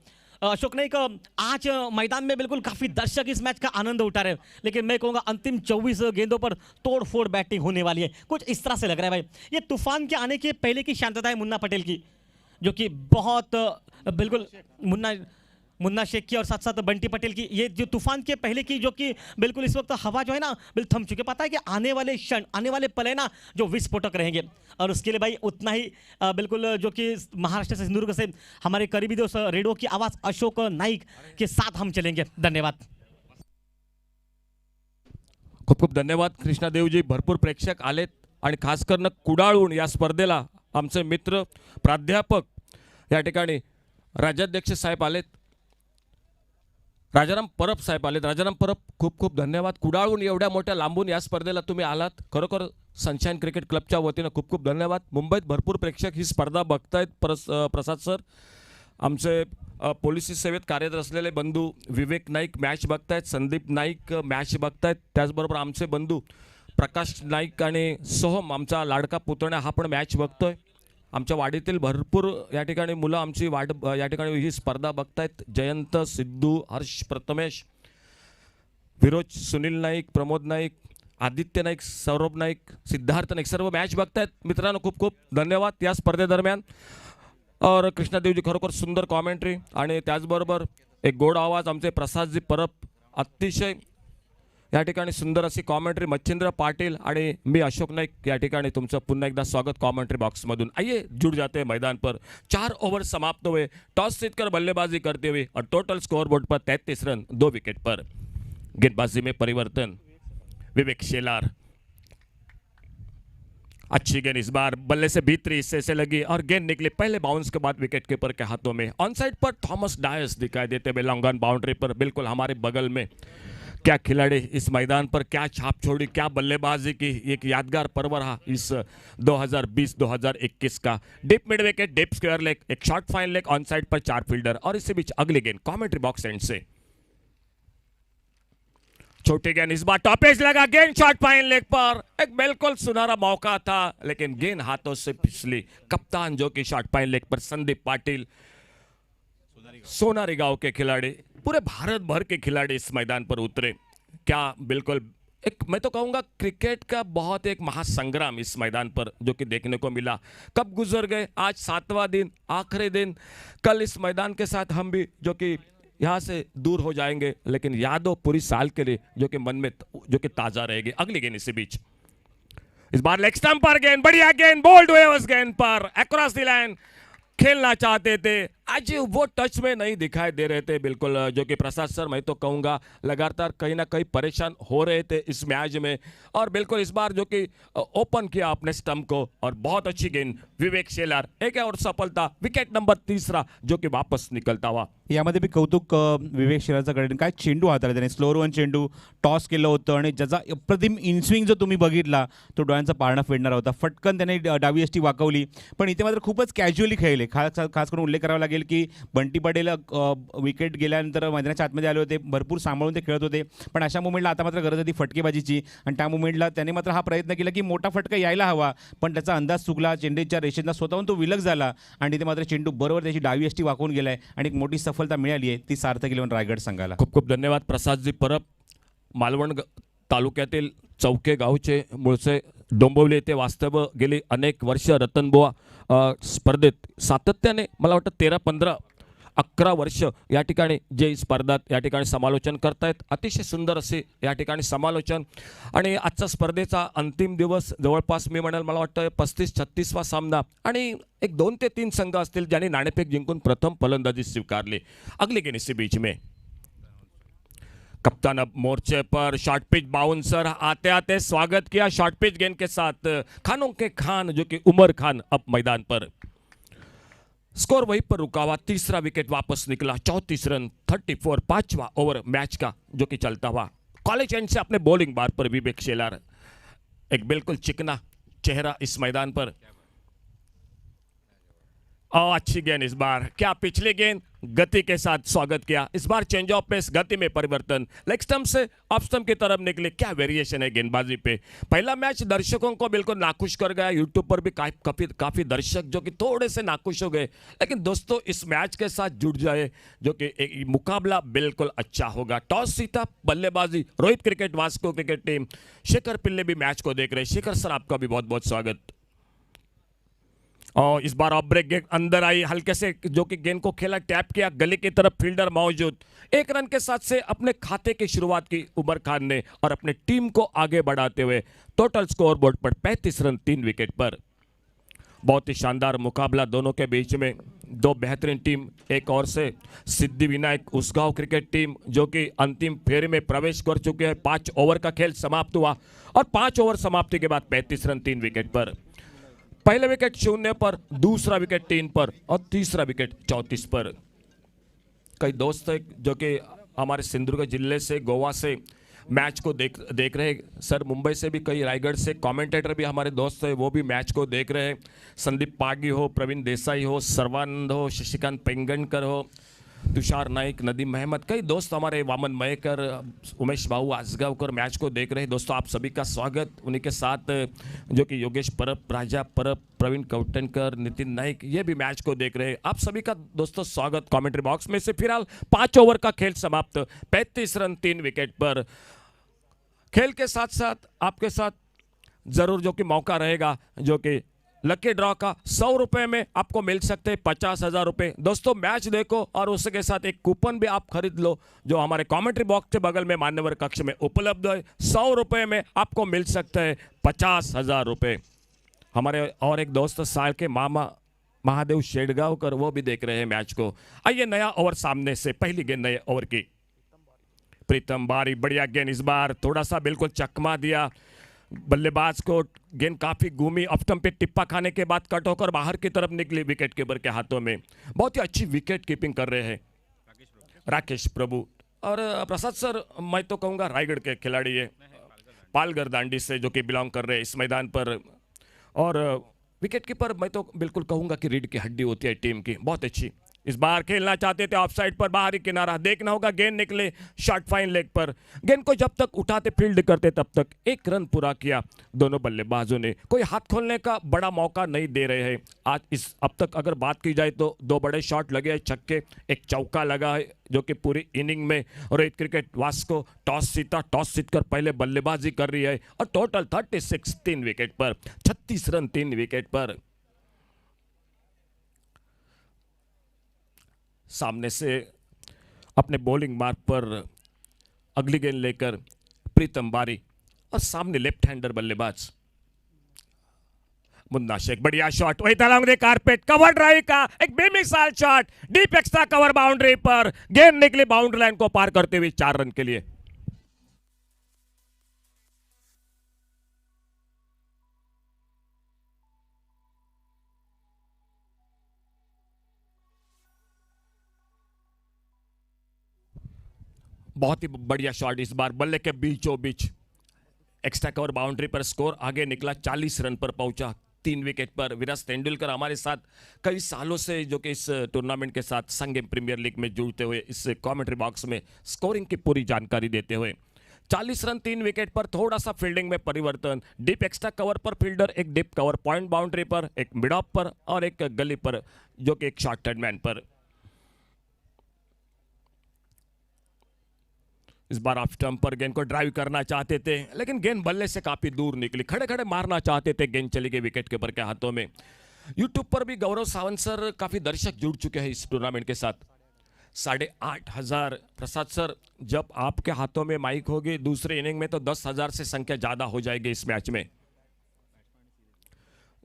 अशोक नाइक, आज मैदान में बिल्कुल काफी दर्शक इस मैच का आनंद उठा रहे हैं, लेकिन मैं कहूंगा अंतिम 24 गेंदों पर तोड़फोड़ बैटिंग होने वाली है, कुछ इस तरह से लग रहा है भाई। ये तूफान के आने के पहले की शांतता है मुन्ना पटेल की, जो कि बहुत बिल्कुल मुन्ना शेख की और साथ साथ बंटी पटेल की, ये जो तूफान के पहले की जो कि बिल्कुल इस वक्त हवा जो है ना बिल्कुल थम चुके, पता है कि आने वाले क्षण, आने वाले पल है ना जो विस्फोटक रहेंगे, और उसके लिए भाई उतना ही बिल्कुल जो कि महाराष्ट्र से, सिंधुदुर्ग से हमारे करीबी दोस्त रेडियो की आवाज अशोक नाईक के साथ हम चलेंगे। धन्यवाद, खूप खूप धन्यवाद कृष्णा देवजी। भरपूर प्रेक्षक आलेत, आणि खास करून कुडाळून या स्पर्धेला आमचे मित्र प्राध्यापक या ठिकाणी राज्याध्यक्ष साहेब आलेत, राजाराम परब साहेब आलेत। राजाराम परब, खूप खूप धन्यवाद, कुडाळून एवढ्या मोठ्या लांबून या स्पर्धेला तुम्ही आलात, खरोखर सनशाईन क्रिकेट क्लबच्या वतीनं खूप खूप धन्यवाद। मुंबईत भरपूर प्रेक्षक ही स्पर्धा बघतायत। प्रसाद सर, आमचे पोलीस सेवेत कार्यरत असलेले बंधू विवेक नाईक मॅच बघतायत, संदीप नाईक मॅच बघतायत, त्याचबरोबर आमचे बंधू प्रकाश नाईक आणि सोहम, आमचा लाडका पुतण्या, हा पण मॅच बघतोय। आमच्या वाडीतील भरपूर या ठिकाणी मुलं आमची या ठिकाणी ही स्पर्धा बघतायत। जयंत, सिद्धू, हर्ष, प्रथमेश, विरोज, सुनील नाईक, प्रमोद नाईक, आदित्य नाईक, सौरभ नाईक, सिद्धार्थ नाईक, सर्व मॅच बघतायत। मित्रांनो खूप खूप धन्यवाद या स्पर्धेदरम्यान। और कृष्णा देवजी, खरोखर सुंदर कॉमेंट्री, आणि त्याचबरोबर एक गोड आवाज आमचे प्रसादजी परब, अतिशय या ठिकाणी सुंदर अशी कॉमेंट्री मच्छिंद्र पाटिल, आणि मी अशोक नाईक या ठिकाणी तुमचं पुन्हा एकदा स्वागत कॉमेंट्री बॉक्समधून। आइए जुड़ जाते हैं मैदान पर। 4 ओवर समाप्त हुए, टॉस जीतकर बल्लेबाजी करते हुए, और टोटल स्कोर बोर्ड पर 33 रन 2 विकेट पर। गेंदबाजी में परिवर्तन, विवेक शेलार, अच्छी गेंद इस बार बल्ले से भीतरी हिस्से से लगी और गेंद निकली पहले बाउंस के बाद विकेट कीपर के हाथों में। ऑन साइड पर थॉमस डायस दिखाई देते हुए लॉन्ग ऑन बाउंड्री पर बिल्कुल हमारे बगल में। क्या खिलाड़ी इस मैदान पर क्या छाप छोड़ी, क्या बल्लेबाजी की, एक यादगार पर्व रहा इस 2020-2021 का। Deep mid wicket, deep square leg, एक short fine leg, on side पर 4 फील्डर और इसी बीच अगली गेंद कमेंट्री बॉक्स एंड से छोटी गेंद, इस बार टॉपेज लगा, गेंद शॉर्ट फाइन लेग पर, एक बिल्कुल सुनहरा मौका था लेकिन गेंद हाथों से फिसली। कप्तान जो कि शॉर्ट फाइन लेग पर संदीप पाटिल, सोनारी गांव के खिलाड़ी, पूरे भारत भर के खिलाड़ी इस मैदान पर उतरे। क्या बिल्कुल एक, मैं तो कहूंगा क्रिकेट का बहुत एक महासंग्राम इस मैदान पर जो कि देखने को मिला। कब गुजर गए, आज 7वां दिन, आखिरी दिन। कल इस मैदान के साथ हम भी जो कि यहाँ से दूर हो जाएंगे लेकिन यादों पूरी साल के लिए जो कि मन में जो कि ताजा रहेगी। अगली गेंद इसी बीच, इस बार लेग स्टंप पर गेंद, बढ़िया गेंद, बोल्ड हुए उस गेंद पर, अक्रॉस द लाइन खेलना चाहते थे। आज वो टच में नहीं दिखाई दे रहे थे बिल्कुल, जो कि प्रसाद सर मैं तो कहूंगा लगातार कहीं ना कहीं परेशान हो रहे थे इस मैच में। और बिल्कुल इस बार जो कि ओपन किया अपने स्टंप को और बहुत अच्छी गेंद विवेक शेलार, एक और सफलता, विकेट नंबर 3 जो कि वापस निकलता हुआ। यामध्ये मी कौतुक विवेक शेलारचं करेन, काय चेंडू हाताळला त्याने, स्लोअर वन चेंडू टॉस केलं होतं आणि ज्याचा अप्रतिम इनस्विंग जो तुम्ही बघितला तो डोळ्यांचा पारणा फेडणारा होता। फटकन त्याने डावी यष्टी वाकवली पण इथे मात्र खूपच कॅज्युअली खेळले। खास करून उल्लेख करावा लागेल की बंटी पटेल विकेट गेल्यानंतर मैदानाच्या आतमध्ये आले होते, भरपूर सांभाळून ते खेळत होते, पण अशा मुवमेंटला आता मात्र गरज होती फटकेबाजीची आणि त्या मुवमेंटला त्याने मात्र हा प्रयत्न केला की मोठा फटका यायला हवा पण त्याचा अंदाज चुकला, चेंडूच्या रेषेतला स्वतःहून तो विलग झाला आणि तिथे मात्र चेंडू बरोबर त्याची डावी यष्टी वाकवून गेलाय आणि एक मोठी सफलता मिळाली आहे, ती सार्थक इलेव्हन रायगड संघाला। खूप खूप धन्यवाद प्रसादजी परब। मालवण तालुक्यातील चौके गावचे मूळचे डोंबिवली येथे वास्तव्य गेली अनेक वर्ष रतनबुवा स्पर्धेत सातत्याने मला वाटतं 13-15-11 वर्ष या ठिकाणी जे स्पर्धात या ठिकाणी समालोचन करतायत। अतिशय सुंदर असे या ठिकाणी समालोचन आणि आजचा स्पर्धेचा अंतिम दिवस जवळपास मी म्हणाल मला वाटतं 35-36वा सामना आणि एक 2 ते 3 संघ असतील ज्यांनी नाणेफेक जिंकून प्रथम फलंदाजी स्वीकारली। अगली गेंद इसी बीच में कप्तान अब मोर्चे पर, शॉर्ट पिच बाउंसर आते आते स्वागत किया शॉर्ट पिच गेंद के साथ, खानों के खान जो कि उमर खान अब मैदान पर। स्कोर वहीं पर रुका हुआ, 3रा विकेट वापस निकला, 34 रन 34, 5वां ओवर मैच का जो कि चलता हुआ। कॉलेज एंड से अपने बॉलिंग बार पर विवेक शेलार, एक बिल्कुल चिकना चेहरा इस मैदान पर। अच्छी गेंद इस बार, क्या पिछली गेंद गति के साथ स्वागत किया, इस बार चेंज ऑफ पेस, गति में परिवर्तन, लेग स्टंप से ऑफ स्टंप की तरफ निकले। क्या वेरिएशन है गेंदबाजी पे। पहला मैच दर्शकों को बिल्कुल नाखुश कर गया, यूट्यूब पर भी काफी दर्शक जो कि थोड़े से नाखुश हो गए, लेकिन दोस्तों इस मैच के साथ जुड़ जाए जो कि एक मुकाबला बिल्कुल अच्छा होगा। टॉस जीता, बल्लेबाजी, Rohit cricket Vasco cricket team, Shekhar Pillai भी मैच को देख रहे। शेखर सर आपका भी बहुत बहुत स्वागत। और इस बार ऑफ ब्रेक गेंद अंदर आई, हल्के से जो कि गेंद को खेला, टैप किया, गली की तरफ फील्डर मौजूद, 1 रन के साथ से अपने खाते की शुरुआत की उमर खान ने और अपने टीम को आगे बढ़ाते हुए टोटल स्कोर बोर्ड पर 35 रन 3 विकेट पर। बहुत ही शानदार मुकाबला दोनों के बीच में, 2 बेहतरीन टीम। एक और से सिद्धिविनायक उसगांव क्रिकेट टीम जो कि अंतिम फेरे में प्रवेश कर चुके हैं। 5 ओवर का खेल समाप्त हुआ और 5 ओवर समाप्ति के बाद 35 रन 3 विकेट पर। पहले विकेट 0 पर, दूसरा विकेट 3 पर और तीसरा विकेट 34 पर। कई दोस्त हैं जो कि हमारे सिंधुदुर्ग जिले से, गोवा से मैच को देख रहे हैं। सर मुंबई से भी कई, रायगढ़ से कमेंटेटर भी हमारे दोस्त हैं, वो भी मैच को देख रहे हैं। संदीप पागी हो, प्रवीण देसाई हो, सर्वानंद हो, शशिकांत पेंगणकर हो, तुषार नाइक, नदीम अहमद, कई दोस्त हमारे, वामन मयेकर, उमेश बाबू आसगांवकर मैच को देख रहे हैं। दोस्तों आप सभी का स्वागत। उन्हीं के साथ जो कि योगेश परब, राजा परब, प्रवीण कौटनकर, नितिन नाइक, ये भी मैच को देख रहे हैं। आप सभी का दोस्तों स्वागत कमेंट्री बॉक्स में से। फिलहाल 5 ओवर का खेल समाप्त, 35 रन 3 विकेट पर। खेल के साथ साथ आपके साथ जरूर जो कि मौका रहेगा जो कि लकी ड्रॉ का 100 रुपए में आपको मिल सकते हैं 50,000 रुपए। दोस्तों मैच देखो और उसके साथ एक कूपन भी आप खरीद लो जो हमारे कमेंट्री बॉक्स के बगल में मान्यवर कक्ष में उपलब्ध है। 100 रुपए में आपको मिल सकते हैं 50,000 रुपए। हमारे और एक दोस्त साल के मामा महादेव शेडगांवकर, वो भी देख रहे हैं मैच को। आइए नया ओवर सामने से, पहली गेंद नए ओवर की। प्रीतम बारी, बढ़िया गेंद इस बार, थोड़ा सा बिल्कुल चकमा दिया बल्लेबाज को, गेंद काफी घूमी, ऑफ स्टंप पे टिप्पा खाने के बाद कट होकर बाहर की तरफ निकली विकेट कीपर के हाथों में। बहुत ही अच्छी विकेट कीपिंग कर रहे हैं राकेश प्रभु। और प्रसाद सर, मैं तो कहूँगा रायगढ़ के खिलाड़ी है, पालघर दांडी से, जो कि बिलोंग कर रहे हैं इस मैदान पर। और विकेट कीपर मैं तो बिल्कुल कहूँगा कि रीढ़ की हड्डी होती है टीम की, बहुत अच्छी। इस बार खेलना चाहते थे ऑफसाइड पर, बाहरी किनारा देखना होगा, गेंद निकले शॉर्ट फाइन लेग पर। गेंद को जब तक उठाते फील्ड करते तब तक 1 रन पूरा किया दोनों बल्लेबाजों ने। कोई हाथ खोलने का बड़ा मौका नहीं दे रहे हैं आज। इस अब तक अगर बात की जाए तो 2 बड़े शॉट लगे हैं, छक्के, एक चौका लगा है, जो कि पूरी इनिंग में रोहित क्रिकेट वास्को टॉस जीतकर पहले बल्लेबाजी कर रही है। और टोटल 36 3 विकेट पर, 36 रन 3 विकेट पर। सामने से अपने बॉलिंग मार्ग पर अगली गेंद लेकर प्रीतम बारी, और सामने लेफ्ट हैंडर बल्लेबाज मुन्ना शेख। बढ़िया शॉट वही along the carpet, cover drive का एक बेमिसाल shot, deep extra cover boundary पर, गेंद निकली बाउंड्री लाइन को पार करते हुए 4 रन के लिए। बहुत ही बढ़िया शॉट इस बार, बल्ले के बीचों बीच एक्स्ट्रा कवर बाउंड्री पर, स्कोर आगे निकला, 40 रन पर पहुंचा 3 विकेट पर। विराट तेंदुलकर हमारे साथ कई सालों से, जो कि इस टूर्नामेंट के साथ संगम प्रीमियर लीग में जुड़ते हुए, इस कमेंट्री बॉक्स में स्कोरिंग की पूरी जानकारी देते हुए। 40 रन 3 विकेट पर, थोड़ा सा फील्डिंग में परिवर्तन, डीप एक्स्ट्रा कवर पर फील्डर, एक डीप कवर पॉइंट बाउंड्री पर, एक मिड ऑफ पर और एक गली पर, जो कि एक शॉर्ट मैन पर। इस बार ऑफ स्टंप पर गेंद को ड्राइव करना चाहते थे, लेकिन गेंद बल्ले से काफी दूर निकली, खड़े खड़े मारना चाहते थे, गेंद चली गई विकेट कीपर के हाथों में। यूट्यूब पर भी गौरव सावंत सर, काफी दर्शक जुड़ चुके हैं इस टूर्नामेंट के साथ, 8,500। प्रसाद सर, जब आपके हाथों में माइक होगी दूसरे इनिंग में तो 10,000 से संख्या ज्यादा हो जाएगी इस मैच में।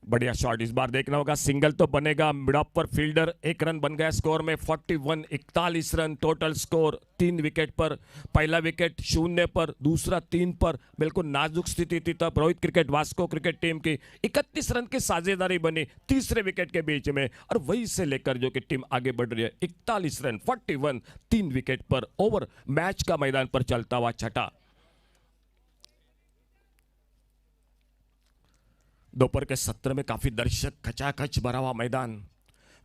बढ़िया शॉट इस बार देखना होगा, सिंगल तो बनेगा, मिड ऑफ पर फील्डर, 1 रन बन गया स्कोर में, 41 41 रन टोटल स्कोर 3 विकेट पर। पहला विकेट 0 पर, दूसरा 3 पर, बिल्कुल नाजुक स्थिति थी तब Rohit cricket Vasco cricket team की 31 रन की साझेदारी बनी तीसरे विकेट के बीच में, और वहीं से लेकर जो कि टीम आगे बढ़ रही है 41 रन 41 3 विकेट पर। ओवर मैच का मैदान पर चलता हुआ छठा। दोपहर के सत्र में काफी दर्शक, खचाखच भरा हुआ मैदान।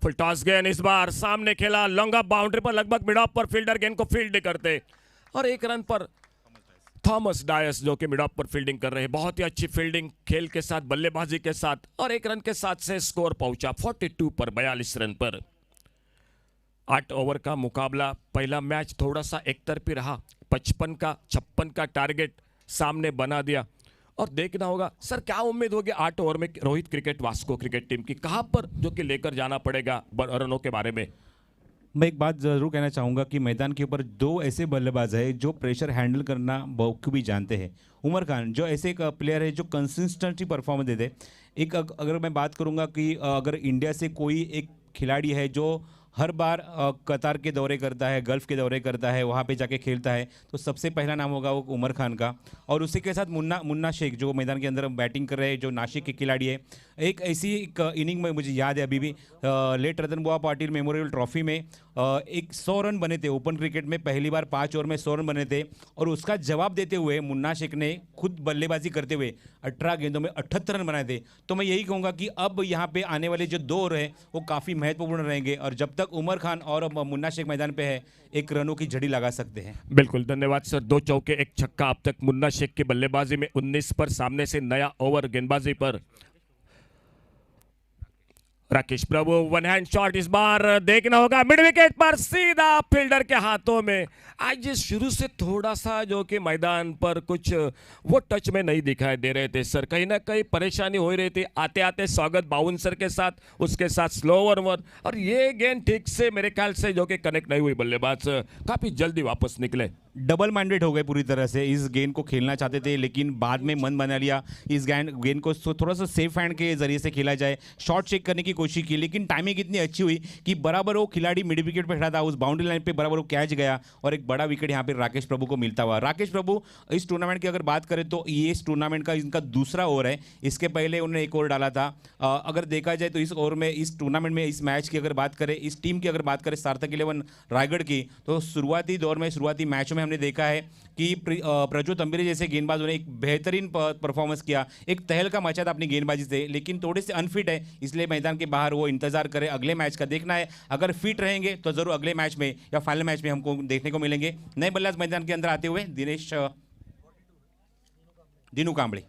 फुल टॉस गेंद इस बार सामने खेला, लॉन्ग ऑफ बाउंड्री पर, लगभग मिड ऑफ पर फील्डर गेंद को फील्ड करते, और 1 रन पर थॉमस डायस, जो कि मिड ऑफ पर फील्डिंग कर रहे हैं। बहुत ही अच्छी फील्डिंग खेल के साथ, बल्लेबाजी के साथ, और 1 रन के साथ से स्कोर पहुंचा 42 पर 42 रन पर। 8 ओवर का मुकाबला, पहला मैच थोड़ा सा एकतरफी रहा, 56 का टारगेट सामने बना दिया। और देखना होगा सर, क्या उम्मीद होगी 8 ओवर में Rohit cricket Vasco cricket team की, कहां पर जो कि लेकर जाना पड़ेगा रनों के बारे में? मैं एक बात ज़रूर कहना चाहूँगा कि मैदान के ऊपर 2 ऐसे बल्लेबाज हैं जो प्रेशर हैंडल करना बखूबी जानते हैं। उमर खान जो ऐसे एक प्लेयर है जो कंसिस्टेंटली परफॉर्मेंस देते हैं। एक अगर मैं बात करूँगा कि अगर इंडिया से कोई एक खिलाड़ी है जो हर बार कतार के दौरे करता है, गल्फ़ के दौरे करता है, वहाँ पे जाके खेलता है, तो सबसे पहला नाम होगा वो उमर खान का। और उसी के साथ मुन्ना शेख जो मैदान के अंदर बैटिंग कर रहे हैं, जो नासिक के खिलाड़ी है। एक ऐसी एक इनिंग में मुझे याद है अभी भी, लेट रतन बुआ पाटिल मेमोरियल ट्रॉफी में एक 100 रन बने थे ओपन क्रिकेट में, पहली बार 5 ओवर में 100 रन बने थे, और उसका जवाब देते हुए मुन्ना शेख ने खुद बल्लेबाजी करते हुए 18 गेंदों में 78 रन बनाए थे। तो मैं यही कहूँगा कि अब यहाँ पे आने वाले जो 2 ओवर हैं वो काफ़ी महत्वपूर्ण रहेंगे, और जब तक उमर खान और मुन्ना शेख मैदान पे है, एक रनों की झड़ी लगा सकते हैं। बिल्कुल, धन्यवाद सर। 2 चौके 1 छक्का अब तक मुन्ना शेख की बल्लेबाजी में, 19 पर सामने से नया ओवर गेंदबाजी पर राकेश प्रभु, 1 हैंड शॉट इस बार देखना होगा, मिड विकेट पर सीधा फील्डर के हाथों में। आज शुरू से थोड़ा सा जो कि मैदान पर कुछ वो टच में नहीं दिखाई दे रहे थे सर, कहीं ना कहीं परेशानी हो रही थी। आते आते स्वागत बाउंसर के साथ, उसके साथ स्लोवर वन, और ये गेंद ठीक से मेरे ख्याल से जो कि कनेक्ट नहीं हुई, बल्लेबाज काफी जल्दी वापस निकले। डबल माइंडेड हो गए पूरी तरह से। इस गेंद को खेलना चाहते थे लेकिन बाद में मन बना लिया इस गेंद को थोड़ा सा सेफ हैंड के जरिए से खेला जाए, शॉट चेक करने की कोशिश की, लेकिन टाइमिंग इतनी अच्छी हुई कि बराबर वो खिलाड़ी मिड विकेट पे खड़ा था, उस बाउंड्री लाइन पे बराबर वो कैच गया और एक बड़ा विकेट यहाँ पे राकेश प्रभु को मिलता हुआ। राकेश प्रभु इस टूर्नामेंट की अगर बात करें तो ये इस टूर्नामेंट का इनका दूसरा ओवर है। इसके पहले उन्होंने एक ओवर डाला था। अगर देखा जाए तो इस ओवर में, इस टूर्नामेंट में, इस मैच की अगर बात करें, इस टीम की अगर बात करें सार्थक 11 रायगढ़ की, तो शुरुआती दौर में, शुरुआती मैचों में हमने देखा है कि प्रज्योत अम्बिरे जैसे गेंदबाजों ने एक बेहतरीन परफॉर्मेंस किया, एक तहलका मचा था अपनी गेंदबाजी से, लेकिन थोड़े से अनफिट है, इसलिए मैदान के बाहर वो इंतजार करें अगले मैच का। देखना है अगर फिट रहेंगे तो जरूर अगले मैच में या फाइनल मैच में हमको देखने को मिलेंगे। नए बल्लेबाज मैदान के अंदर आते हुए Dinu Kamble.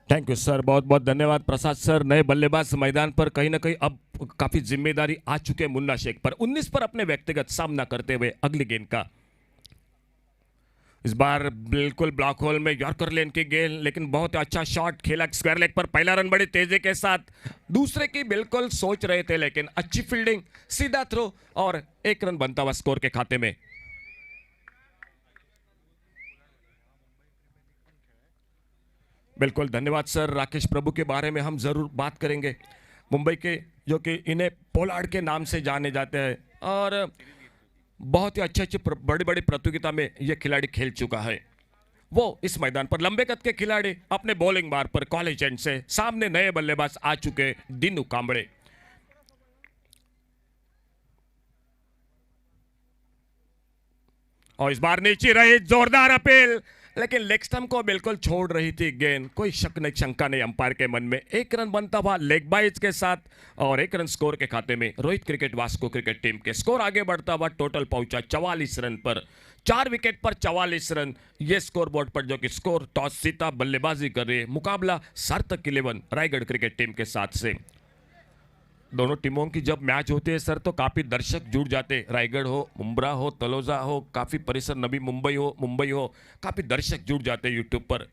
Thank you sir, बहुत बहुत धन्यवाद प्रसाद सर। नए बल्लेबाज मैदान पर कहीं ना कहीं अब काफी जिम्मेदारी आ चुके हैं मुन्ना शेख पर। 19 पर अपने व्यक्तिगत सामना करते हुए अगली गेंद का, इस बार बिल्कुल ब्लॉक होल में यॉर्कर लेन की गेंद, लेकिन बहुत अच्छा शॉट खेला स्क्वायर लेग पर। पहला रन बड़ी तेजी के साथ, दूसरे की बिल्कुल सोच रहे थे लेकिन अच्छी फील्डिंग, सीधा थ्रो और 1 रन बनता हुआ स्कोर के खाते में। बिल्कुल धन्यवाद सर। राकेश प्रभु के बारे में हम जरूर बात करेंगे, मुंबई के, जो कि इन्हें पोलार्ड के नाम से जाने जाते हैं और बहुत ही अच्छे बड़ी बड़ी प्रतियोगिता में यह खिलाड़ी खेल चुका है। वो इस मैदान पर लंबे कद के खिलाड़ी अपने बॉलिंग बार पर कॉलेज एंड से सामने नए बल्लेबाज आ चुके दिनू कांबळे। और इस बार नीचे रही जोरदार अपील, लेकिन लेग स्टंप को बिल्कुल छोड़ रही थी गेंद, कोई शक नहीं, शंका नहीं अंपायर के मन में। 1 रन बनता हुआ लेग बाइज के साथ और 1 रन स्कोर के खाते में। Rohit cricket Vasco cricket team के स्कोर आगे बढ़ता हुआ टोटल पहुंचा 44 रन पर, 4 विकेट पर 44 रन। ये स्कोर बोर्ड पर जो कि स्कोर टॉस जीता बल्लेबाजी कर रही है। मुकाबला सार्थक 11 रायगढ़ क्रिकेट टीम के साथ से। दोनों टीमों की जब मैच होती है सर तो काफी दर्शक जुड़ जाते, रायगढ़ हो, मुंब्रा हो, तलोजा हो, काफी परिसर, नवी मुंबई हो, काफी दर्शक जुड़ जाते यूट्यूब पर।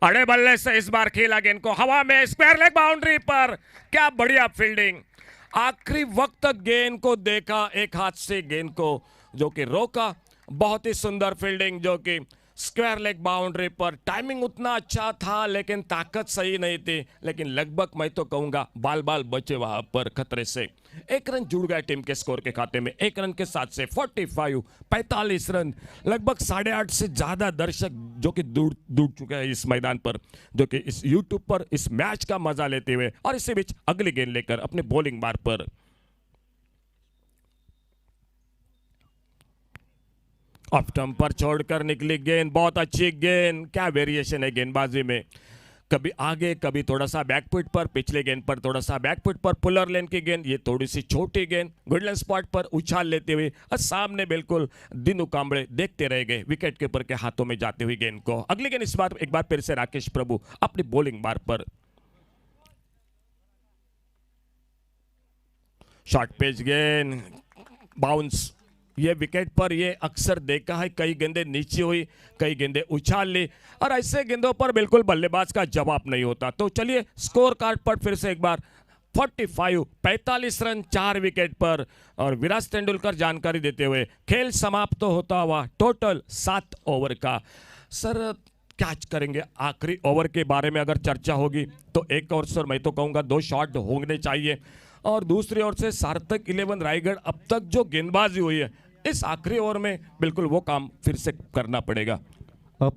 अड़े बल्ले से इस बार खेला गेंद को हवा में, स्क्वायर लेग बाउंड्री पर, क्या बढ़िया फील्डिंग। आखिरी वक्त तक गेंद को देखा, एक हाथ से गेंद को जो कि रोका, बहुत ही सुंदर फील्डिंग, जो कि स्क्वायर लेग बाउंड्री पर। टाइमिंग उतना अच्छा था लेकिन ताकत सही नहीं थी, लेकिन लगभग मैं तो कहूंगा बाल बाल बचे वहां पर खतरे से। 1 रन जुड़ गया टीम के स्कोर के खाते में। 1 रन के साथ से 45 रन, लगभग 8.5 से ज्यादा दर्शक जो कि दूर चुके हैं इस मैदान पर, जो कि इस यूट्यूब पर इस मैच का मजा लेते हुए। और इसी बीच अगली गेंद लेकर अपने बॉलिंग बार पर ऑफ स्टंप पर छोड़कर निकली गेंद, बहुत अच्छी गेंद। क्या वेरिएशन है गेंदबाजी में, कभी आगे कभी थोड़ा सा बैकफुट पर, पिछले गेंद पर थोड़ा सा बैकफुट पर, पुलर लेन की गेंद, ये थोड़ी सी छोटी गेंद, गुडलैंड स्पॉट पर उछाल लेते हुए और सामने बिल्कुल दिनू कांबळे देखते रह गए विकेट कीपर के हाथों में जाती हुई गेंद को। अगली गेंद इस बार एक बार फिर से राकेश प्रभु अपनी बॉलिंग बार पर। शॉर्ट पेज गेंद, बाउंस, ये विकेट पर ये अक्सर देखा है, कई गेंदें नीचे हुई, कई गेंदें उछाल ली और ऐसे गेंदों पर बिल्कुल बल्लेबाज का जवाब नहीं होता। तो चलिए स्कोर कार्ड पर फिर से एक बार 45 रन 4 विकेट पर। और विराट तेंदुलकर जानकारी देते हुए खेल समाप्त होता हुआ टोटल 7 ओवर का। सर क्या करेंगे आखिरी ओवर के बारे में अगर चर्चा होगी तो एक और सर मैं तो कहूँगा 2 शॉट होने चाहिए, और दूसरी ओर से सार्थक 11 रायगढ़ अब तक जो गेंदबाजी हुई है इस आखिरी ओवर में बिल्कुल वो काम फिर से करना पड़ेगा।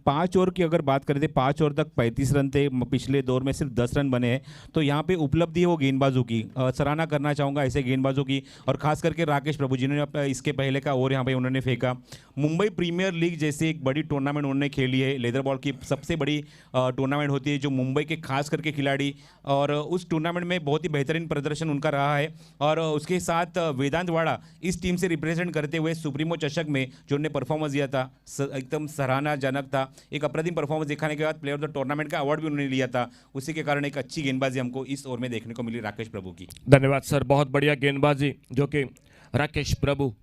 5 ओवर की अगर बात करें तो 5 ओवर तक 35 रन थे, पिछले दौर में सिर्फ 10 रन बने हैं, तो यहाँ पे उपलब्धि है वो गेंदबाजों की। सराहना करना चाहूँगा ऐसे गेंदबाजों की, और खास करके राकेश प्रभु जिन्होंने इसके पहले का ओवर यहाँ पे उन्होंने फेंका। मुंबई प्रीमियर लीग जैसे एक बड़ी टूर्नामेंट उन्होंने खेली है, लेदर बॉल की सबसे बड़ी टूर्नामेंट होती है जो मुंबई के खास करके खिलाड़ी, और उस टूर्नामेंट में बहुत ही बेहतरीन प्रदर्शन उनका रहा है। और उसके साथ वेदांत वाड़ा इस टीम से रिप्रेजेंट करते हुए सुप्रीमो चषक में जो उन्होंने परफॉर्मेंस दिया था एकदम सराहनाजनक था। एक अप्रतिम परफॉर्मेंस दिखाने के बाद प्लेयर ऑफ द टूर्नामेंट का अवार्ड भी उन्होंने लिया था। उसी के कारण एक अच्छी गेंदबाजी हमको इस ओवर में देखने को मिली राकेश प्रभु की। धन्यवाद सर, बहुत बढ़िया गेंदबाजी जो कि राकेश प्रभु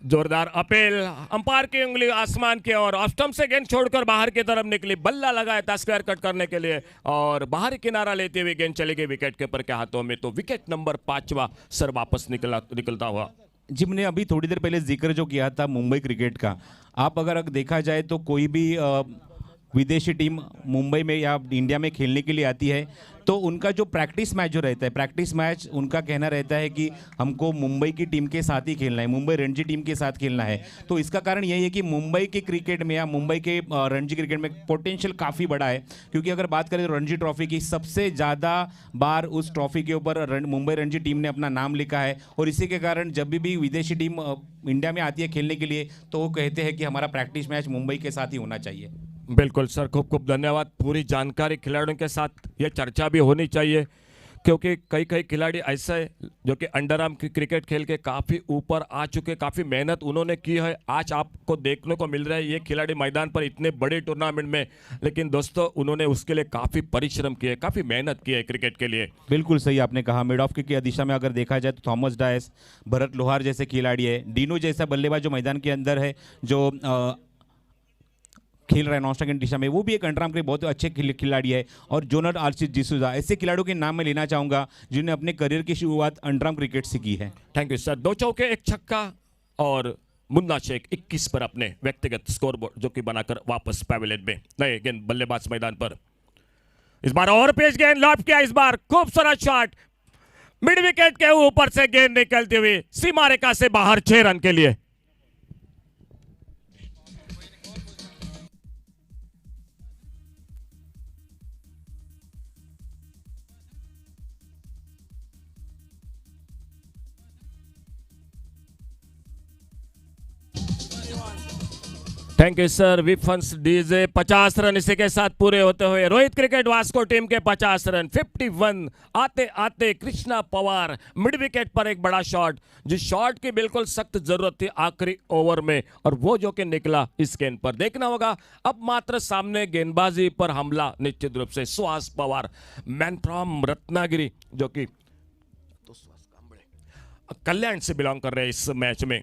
जोरदार अपील, अंपायर की उंगली आसमान की ओर, ऑफ स्टंप से गेंद छोड़कर बाहर की तरफ निकली, बल्ला लगाया था स्क्वायर कट करने के लिए और बाहरी किनारा लेते हुए गेंद चली गई विकेट कीपर के हाथों में। तो विकेट नंबर 5वां सर वापस निकलता हुआ। जी, मैंने अभी थोड़ी देर पहले जिक्र जो किया था मुंबई क्रिकेट का, आप अगर देखा जाए तो कोई भी विदेशी टीम मुंबई में या इंडिया में खेलने के लिए आती है तो उनका जो प्रैक्टिस मैच जो रहता है, प्रैक्टिस मैच उनका कहना रहता है कि हमको मुंबई की टीम के साथ ही खेलना है, मुंबई रणजी टीम के साथ खेलना है। तो इसका कारण यही है कि मुंबई के क्रिकेट में या मुंबई के रणजी क्रिकेट में पोटेंशियल काफ़ी बड़ा है, क्योंकि अगर बात करें तो रणजी ट्रॉफी की सबसे ज़्यादा बार उस ट्रॉफी के ऊपर मुंबई रणजी टीम ने अपना नाम लिखा है। और इसी के कारण जब भी विदेशी टीम इंडिया में आती है खेलने के लिए तो वो कहते हैं कि हमारा प्रैक्टिस मैच मुंबई के साथ ही होना चाहिए। बिल्कुल सर, खूब खूब धन्यवाद। पूरी जानकारी खिलाड़ियों के साथ ये चर्चा भी होनी चाहिए, क्योंकि कई कई खिलाड़ी ऐसे हैं जो कि अंडर आर्म की क्रिकेट खेल के काफ़ी ऊपर आ चुके, काफ़ी मेहनत उन्होंने की है। आज आपको देखने को मिल रहा है ये खिलाड़ी मैदान पर इतने बड़े टूर्नामेंट में, लेकिन दोस्तों उन्होंने उसके लिए काफ़ी परिश्रम किए, काफ़ी मेहनत की है क्रिकेट के लिए। बिल्कुल सही आपने कहा। मिड ऑफ की दिशा में अगर देखा जाए तो थॉमस डायस, भरत लोहार जैसे खिलाड़ी है, डीनो जैसा बल्लेबाज जो मैदान के अंदर है, जो खेल रहा है नॉन-स्ट्राइक की दिशा में, वो भी एक अंडर आर्म के बहुत अच्छे खिलाड़ी है। और जोनर आर्चिस डिसूजा, ऐसे खिलाड़ियों के नाम मैं लेना चाहूँगा जिन्होंने अपने करियर की शुरुआत अंडर आर्म क्रिकेट से की है। Thank you sir. 2 चौके 1 छक्का और मुन्ना शेख 21 पर अपने व्यक्तिगत स्कोर बोर्ड जो कि बनाकर वापस पैवेलियन में नए गेंद बल्लेबाज मैदान पर। इस बार और पेश गेंद लॉफ्ट किया, इस बार खूबसूरत शॉट, मिड विकेट के ऊपर से गेंद निकलती हुई सीमा रेखा से बाहर 6 रन के लिए। Thank you sir. विफंस डीजे 50 रन इसी के साथ पूरे होते हुए रोहित क्रिकेट वास्को टीम के 50 रन 51। आते आते कृष्णा पवार मिड विकेट पर एक बड़ा शॉट, जिस शॉट की बिल्कुल सख्त जरूरत थी आखिरी ओवर में, और वो जो कि निकला इस गेंद पर। देखना होगा अब मात्र सामने गेंदबाजी पर हमला निश्चित रूप से सुहास पवार, मैन फ्रॉम रत्नागिरी, जो कि कल्याण से बिलोंग कर रहे हैं इस मैच में।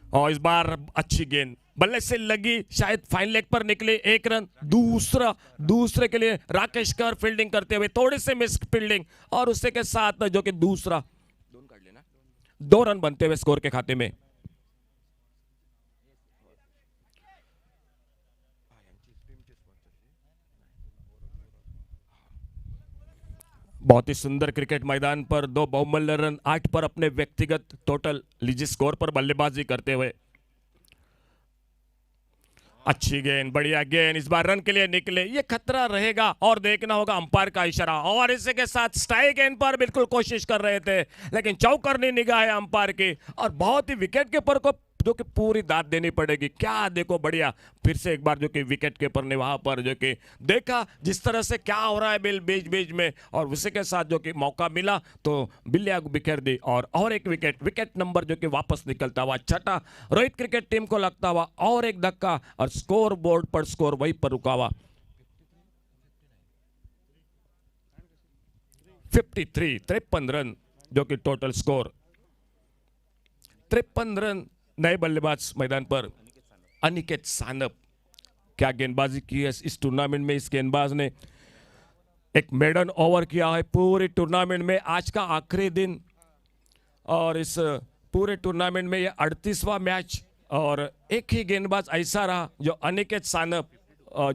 और इस बार अच्छी गेंद बल्ले से लगी, शायद फाइन लेग पर निकले, 1 रन। दूसरे के लिए राकेश कर फील्डिंग करते हुए थोड़ी से मिस फील्डिंग, और उससे के साथ जो कि दूसरा 2 रन बनते हुए स्कोर के खाते में। बहुत ही सुंदर क्रिकेट मैदान पर 2 बहुमूल्य रन 8 पर अपने व्यक्तिगत टोटल लीजिए स्कोर पर बल्लेबाजी करते हुए। अच्छी गेंद, बढ़िया गेंद, इस बार रन के लिए निकले, ये खतरा रहेगा और देखना होगा अंपायर का इशारा। और इसी के साथ स्ट्राइक गेंद पर बिल्कुल कोशिश कर रहे थे, लेकिन चौकरनी निगाह है अंपायर की, और बहुत ही विकेट कीपर को जो कि पूरी दाद देनी पड़ेगी। क्या देखो, बढ़िया फिर से एक बार जो कि विकेट कीपर ने वहां पर जो कि देखा जिस तरह से क्या हो रहा है बीच बीच में, और उसी के साथ जो कि मौका मिला तो बिल्लियां बिखेर दी, और एक विकेट नंबर जो कि वापस निकलता हुआ 6ठा रोहित क्रिकेट टीम को लगता हुआ, और एक धक्का, और स्कोर बोर्ड पर स्कोर वहीं पर रुका हुआ 53 रन जो कि टोटल स्कोर। 53 रन। नए बल्लेबाज मैदान पर अनिकेत सानप, क्या गेंदबाजी की है इस टूर्नामेंट में। इस गेंदबाज ने एक मेडन ओवर किया है पूरे टूर्नामेंट में, आज का आखिरी दिन, और इस पूरे टूर्नामेंट में ये 38वां मैच, और एक ही गेंदबाज ऐसा रहा जो अनिकेत सानप,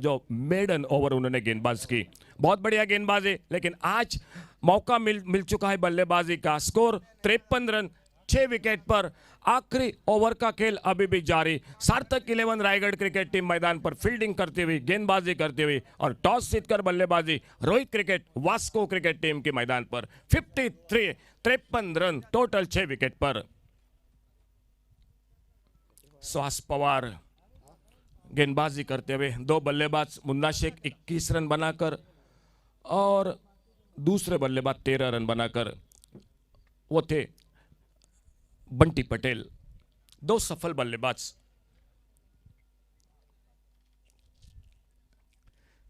जो मेडन ओवर उन्होंने गेंदबाज की। बहुत बढ़िया गेंदबाजी, लेकिन आज मौका मिल चुका है बल्लेबाजी का। स्कोर 53 रन 6 विकेट पर। आखिरी ओवर का खेल अभी भी जारी। सार्थक 11 रायगढ़ क्रिकेट टीम मैदान पर फील्डिंग करती हुई, गेंदबाजी करती हुई, और टॉस जीतकर बल्लेबाजी Rohit cricket Vasco cricket team के मैदान पर। 53 रन टोटल 6 विकेट पर। सुहास पवार गेंदबाजी करते हुए, 2 बल्लेबाज मुन्ना शेख 21 रन बनाकर, और दूसरे बल्लेबाज 13 रन बनाकर, वो थे बंटी पटेल। 2 सफल बल्लेबाज।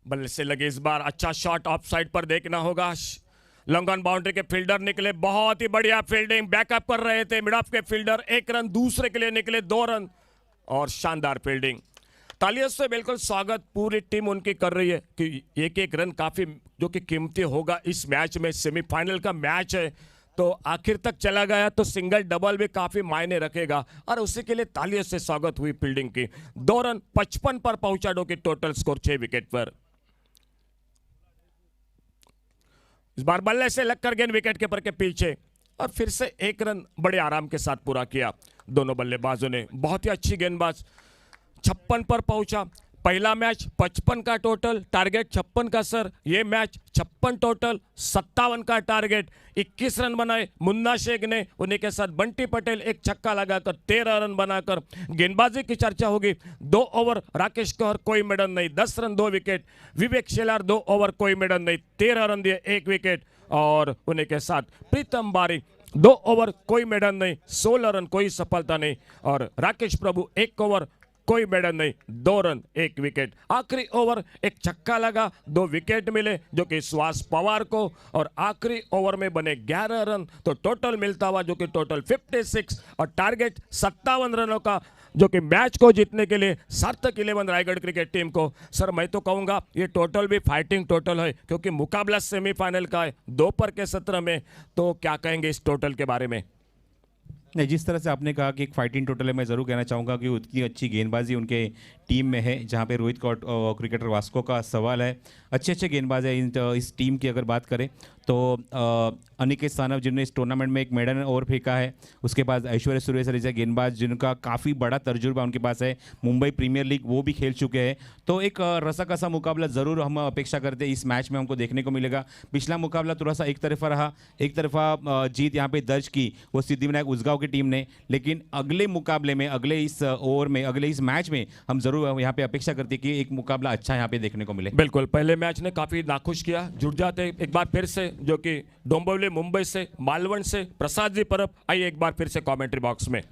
बल्ले से लगे इस बार अच्छा शॉट ऑफ साइड पर, देखना होगा लॉन्ग ऑन बाउंड्री के फील्डर निकले, बहुत ही बढ़िया फील्डिंग, बैकअप कर रहे थे मिड ऑफ के फील्डर, 1 रन दूसरे के लिए निकले, 2 रन और शानदार फील्डिंग। तालियों से बिल्कुल स्वागत पूरी टीम उनकी कर रही है कि एक एक रन काफी जो कि कीमती होगा इस मैच में। सेमीफाइनल का मैच है तो आखिर तक चला गया तो सिंगल डबल भी काफी मायने रखेगा और उसी के लिए तालियों से स्वागत हुई फील्डिंग की। 2 रन 55 पर पहुंचा डो की टोटल स्कोर 6 विकेट पर। इस बार बल्ले से लगकर गेंद विकेट कीपर के पीछे और फिर से 1 रन बड़े आराम के साथ पूरा किया दोनों बल्लेबाजों ने। बहुत ही अच्छी गेंदबाज 56 पर पहुंचा। पहला मैच 55 का टोटल, टारगेट 56 का सर। ये मैच 56 टोटल, 57 का टारगेट। 21 रन बनाए मुन्ना शेख ने, उन्हीं के साथ बंटी पटेल एक छक्का लगाकर 13 रन बनाकर। गेंदबाजी की चर्चा होगी। 2 ओवर राकेश कहर कोई मेडन नहीं, 10 रन 2 विकेट। विवेक शेलार 2 ओवर कोई मेडन नहीं, 13 रन दिए 1 विकेट। और उन्हीं के साथ प्रीतम बारी 2 ओवर कोई मेडन नहीं, 16 रन कोई सफलता नहीं। और राकेश प्रभु 1 ओवर कोई मेडन नहीं, 2 रन 1 विकेट। आखिरी ओवर एक छक्का लगा, 2 विकेट मिले जो कि सुहास पवार को, और आखिरी ओवर में बने 11 रन तो टोटल मिलता हुआ जो कि टोटल 56 और टारगेट 57 रनों का जो कि मैच को जीतने के लिए सार्थक 11 रायगढ़ क्रिकेट टीम को। सर मैं तो कहूँगा ये टोटल भी फाइटिंग टोटल है क्योंकि मुकाबला सेमीफाइनल का है दोपहर के सत्र में। तो क्या कहेंगे इस टोटल के बारे में? नहीं, जिस तरह से आपने कहा कि एक फाइटिंग टोटल है, मैं ज़रूर कहना चाहूँगा कि उतनी अच्छी गेंदबाजी उनके टीम में है। जहाँ पे रोहित क्रिकेटर वास्को का सवाल है, अच्छे गेंदबाज है इस टीम की अगर बात करें तो अनिकेत सानव जिन्होंने इस टूर्नामेंट में एक मेडल ओवर फेंका है। उसके बाद ऐश्वर्या सुरेश जैसे गेंदबाज जिनका काफ़ी बड़ा तजुर्बा उनके पास है, मुंबई प्रीमियर लीग वो भी खेल चुके हैं। तो एक रसाकसा मुकाबला ज़रूर हम अपेक्षा करते हैं इस मैच में हमको देखने को मिलेगा। पिछला मुकाबला थोड़ा सा एक तरफा रहा, एक तरफा जीत यहाँ पे दर्ज की वो सिद्धिविनायक उसगांव की टीम ने। लेकिन अगले मुकाबले में, अगले इस ओवर में, अगले इस मैच में हम ज़रूर यहाँ पे अपेक्षा करते हैं कि एक मुकाबला अच्छा यहाँ पे देखने को मिले। बिल्कुल, पहले मैच ने काफ़ी नाखुश किया। जुड़ जाते एक बार फिर से जो कि डोंबिवली मुंबई से, मालवण से प्रसाद जी परब, आइए एक बार फिर से कॉमेंट्री बॉक्स में।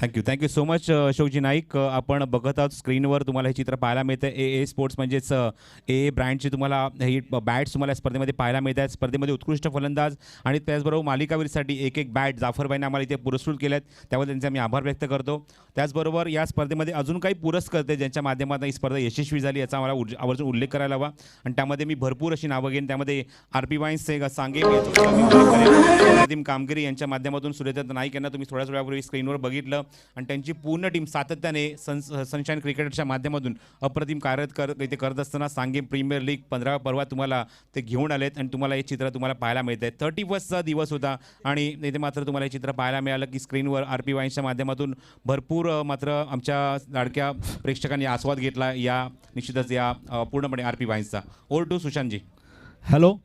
Thank you so much Ashokji Naik. आपण बघत आहात स्क्रीनवर तुम्हाला हे चित्र पाहायला मिळतं आहे. ए स्पोर्ट्स म्हणजेच ए ब्रँडची तुम्हाला ही बॅट्स तुम्हाला स्पर्धेमध्ये पाहायला मिळत आहेत. स्पर्धेमध्ये उत्कृष्ट फलंदाज आणि त्याचबरोबर मालिकावीरसाठी एक बॅट जाफरबाईंनी आम्हाला इथे पुरस्कृत केल्यात, त्याबद्दल त्यांचे आम्ही आभार व्यक्त करतो. त्याचबरोबर या स्पर्धेमध्ये अजून काही पुरस्कर्ते ज्यांच्या माध्यमातून ही स्पर्धा यशस्वी झाली याचा मला आवर्जून उल्लेख करायला हवा. आणि त्यामध्ये मी भरपूर अशी नावं घेईन. त्यामध्ये आर.पी. वाईन्सचे सांगे अप्रतिम कामगिरी यांच्या माध्यमातून सुरेंद्र नाईक यांना तुम्ही थोड्याच वेळापूर्वी स्क्रीनवर बघितलं आणि त्यांची पूर्ण टीम सातत्याने सनशाईन क्रिकेटच्या माध्यमातून अप्रतिम इथे करत असताना सांगे प्रीमियर लीग 15व्या पर्वात तुम्हाला ते घेऊन आलेत आणि तुम्हाला हे चित्र तुम्हाला पाहायला मिळत आहे. 31चा दिवस होता आणि इथे मात्र तुम्हाला हे चित्र पाहायला मिळालं की स्क्रीनवर आर.पी. वाईन्सच्या माध्यमातूून भरपूर मात्र आमच्या लाडक्या प्रेक्षकांनी आस्वाद घेतला या निश्चितच या पूर्णपणे आर.पी. वाईन्सचा. Over to Sushantji. हॅलो,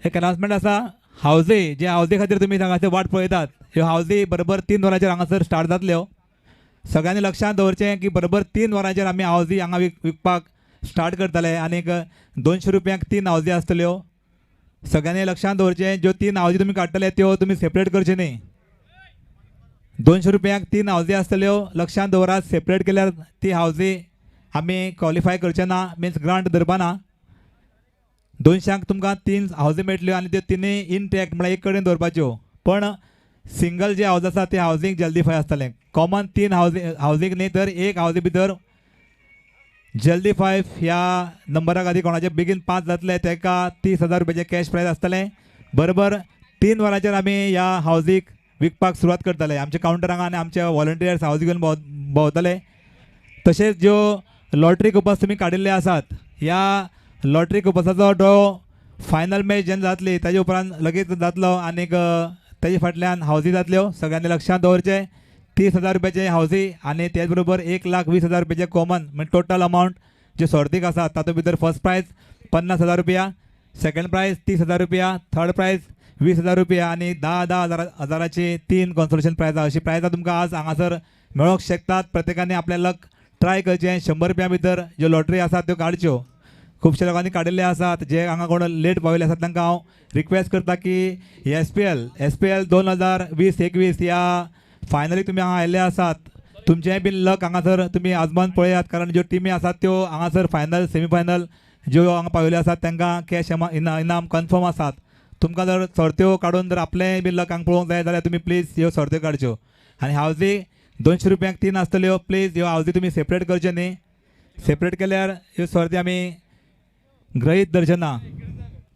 एक अनाउन्समेंट असा, हावजे जे हावजे खातीर तुम्ही हांगाचे वाट पळयतात, ह्यो हावजे बरोबर 3 वरांचेर हांगासर स्टार्ट जातल्यो. सगळ्यांनी लक्षात दवरचें की बरोबर 3 वरांचेर आमी हावजी हांगा विकपाक स्टार्ट करतले. आनीक 200 रुपयांक 3 हावजी आसतल्यो. सगळ्यांनी लक्षात दवरचें, ज्यो 3 हावजी तुमी काडटले त्यो तुमी सेपरेट करचे न्ही. 200 रुपयांक 3 हावजी आसतल्यो. लक्षात दवरात, सेपरेट केल्यार ती हावजी आमी क्वॉलिफाय करचे ना, मिन्स ग्रांट धरपाना. 200क तुमकां 3 हावजी मेळटल्यो आनी त्यो तिनूय इनटॅक्ट म्हळ्यार एक कडेन दवरपाच्यो. पण सिंगल जे हावज आसा ते हावजींक जल्दीफाय आसतलें. कॉमन 3 हावजींक न्ही तर एक हावजी भितर जल्दीफाय ह्या नंबरा खातीर कोणाचे बेगीन 5 जातले ताका 30,000 रुपयाचें कॅश प्रायज आसतलें. बरोबर 3 वरांचेर आमी ह्या हावजीक विकपाक सुरवात करतले. आमच्या कावंटरांक आनी आमचे वॉलंटियर्स हावजी घेवन भोंवतले. तशेंच ज्यो लॉटरी कुपन्स तुमी काडिल्ले आसात, ह्या लॉटरी कुपन्साचो ड्रॉ फायनल मॅच जेन्ना जातली ताजे उपरांत लगेच जातलो आनीक ताजे फाटल्यान हावजी जातल्यो. सगळ्यांनी लक्षात दवरचें, 30,000 रुपयाचे हावजी आनी त्याच बरोबर 1,20,000 रुपयाचे कॉमन, म्हणजे टोटल अमावंट जे सर्तीक आसा तातूंत भितर फर्स्ट प्रायज 50,000 रुपया, सेकंड प्रायज 30,000 रुपया, थर्ड प्रायज 20,000 रुपया आनी 10,000 3 कॉन्सोलेशन प्रायजां. अशी प्रायजां तुमकां आज हांगासर मेळोंक शकतात. प्रत्येकाने आपल्या लक ट्राय करचें. 100 रुपया भितर ज्यो लॉटरी आसात त्यो काडच्यो. खुबशे लोकांनी काडिल्ले आसात. जे हांगा कोण लेट पाविल्ले आसात तांकां हांव रिक्वेस्ट करता की SPL 2020-21 ह्या फायनली तुमी हांगा आयिल्ले आसात. तुमचेंय बीन लक हांगासर तुमी आजमावन पळयात, कारण ज्यो टिमी आसात त्यो हांगासर फायनल सेमीफायनल ज्यो हांगा पाविल्ल्यो आसात तांकां कॅश इनाम कन्फर्म आसात. तुमकां जर सर्त्यो काडून जर आपलें बी लकांक पळोवंक जाय जाल्यार तुमी प्लीज ह्यो सर्त्यो काडच्यो. आनी हावजी 200 रुपयांक 3 आसतल्यो. प्लीज ह्यो हावजी तुमी सेपरेट करच्यो न्ही. सेपरेट केल्यार ह्यो सर्ती आमी गृहीत धरचे ना.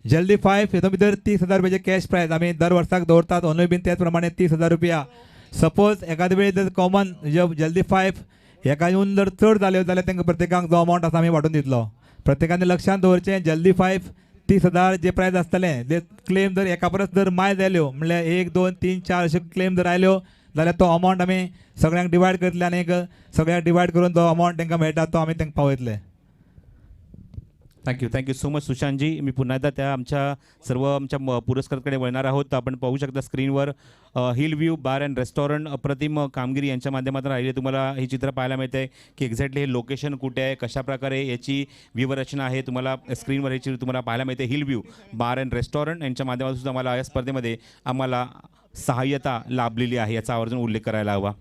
जल्दी 5 हेतून भितर 30,000 रुपयाचे कॅश प्रायज आमी दर वर्साक दवरतात. अंदूय बीन त्याच प्रमाणे 30,000 रुपया. सपोज एखादे वेळी जर कॉमन जल्दी 5 हेका येवन जर चड जाल्यो जाल्यार तांकां प्रत्येकाक जो अमावंट आसा आमी वांटून दितलो. प्रत्येकाने लक्षांत दवरचें जल्दी 5 30,000 जे प्रायज आसतलें ते क्लेम जर एका परस जर माय जाल्यो म्हणल्यार 1 2 3 4 अशे क्लेम जर आयल्यो जाल्यार तो अमावंट आमी सगळ्यांक डिवायड करतले आनी सगळ्यांक डिवायड करून जो अमावंट तांकां मेळटा तो आमी तांकां पावयतले. Thank you so much सुशांतजी. मी पुन्हा एकदा त्या आमच्या पुरस्काराकडे वळणार आहोत. आपण पाहू शकता स्क्रीनवर हिल व्ह्यू बार अँड रेस्टॉरंट अप्रतिम कामगिरी यांच्या माध्यमातून राहिले तुम्हाला हे चित्र पाहायला मिळते आहे की एक्झॅक्टली हे लोकेशन कुठे आहे, कशा प्रकारे याची व्यूहरचना आहे तुम्हाला स्क्रीनवर हे चित्र तुम्हाला पाहायला मिळते. हिल व्ह्यू बार अँड रेस्टॉरंट यांच्या माध्यमातून सुद्धा आम्हाला या स्पर्धेमध्ये आम्हाला सहाय्यता लाभलेली आहे याचा आवर्जून उल्लेख करायला हवा.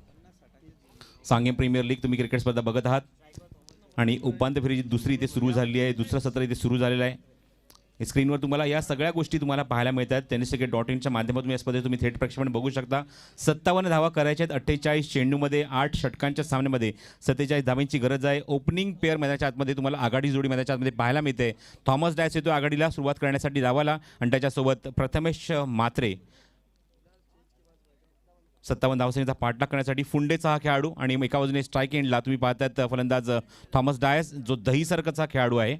सांगेम प्रीमियर लीग तुम्ही क्रिकेट स्पर्धा बघत आहात आणि उपांत्य फेरीची दुसरी इथे सुरू झाली आहे. दुसरं सत्र इथे सुरू झालेलं आहे. स्क्रीनवर तुम्हाला या सगळ्या गोष्टी तुम्हाला पाहायला मिळतात. tenniscricket.in माध्यमातून या स्पर्धेत तुम्ही थेट प्रक्षेपण बघू शकता. 57 धावा करायच्या आहेत 48 चेंडूमध्ये. 8 षटकांच्या सामन्यामध्ये 47 धावांची गरज आहे. ओपनिंग पेअर मैदानाच्या आतमध्ये तुम्हाला आघाडी जोडी मैदानाच्या आतमध्ये पाहायला मिळते. थॉमस डायस येतो आघाडीला सुरुवात करण्यासाठी धावाला आणि त्याच्यासोबत प्रथमेश म्हात्रे 57 धावसंख्येचा पाठलाग करण्यासाठी. फुंडेचा हा खेळाडू आणि एका बाजूने स्ट्राईक एंडला तुम्ही पाहतात फलंदाज थॉमस डायस जो दहीसरकचा खेळाडू आहे.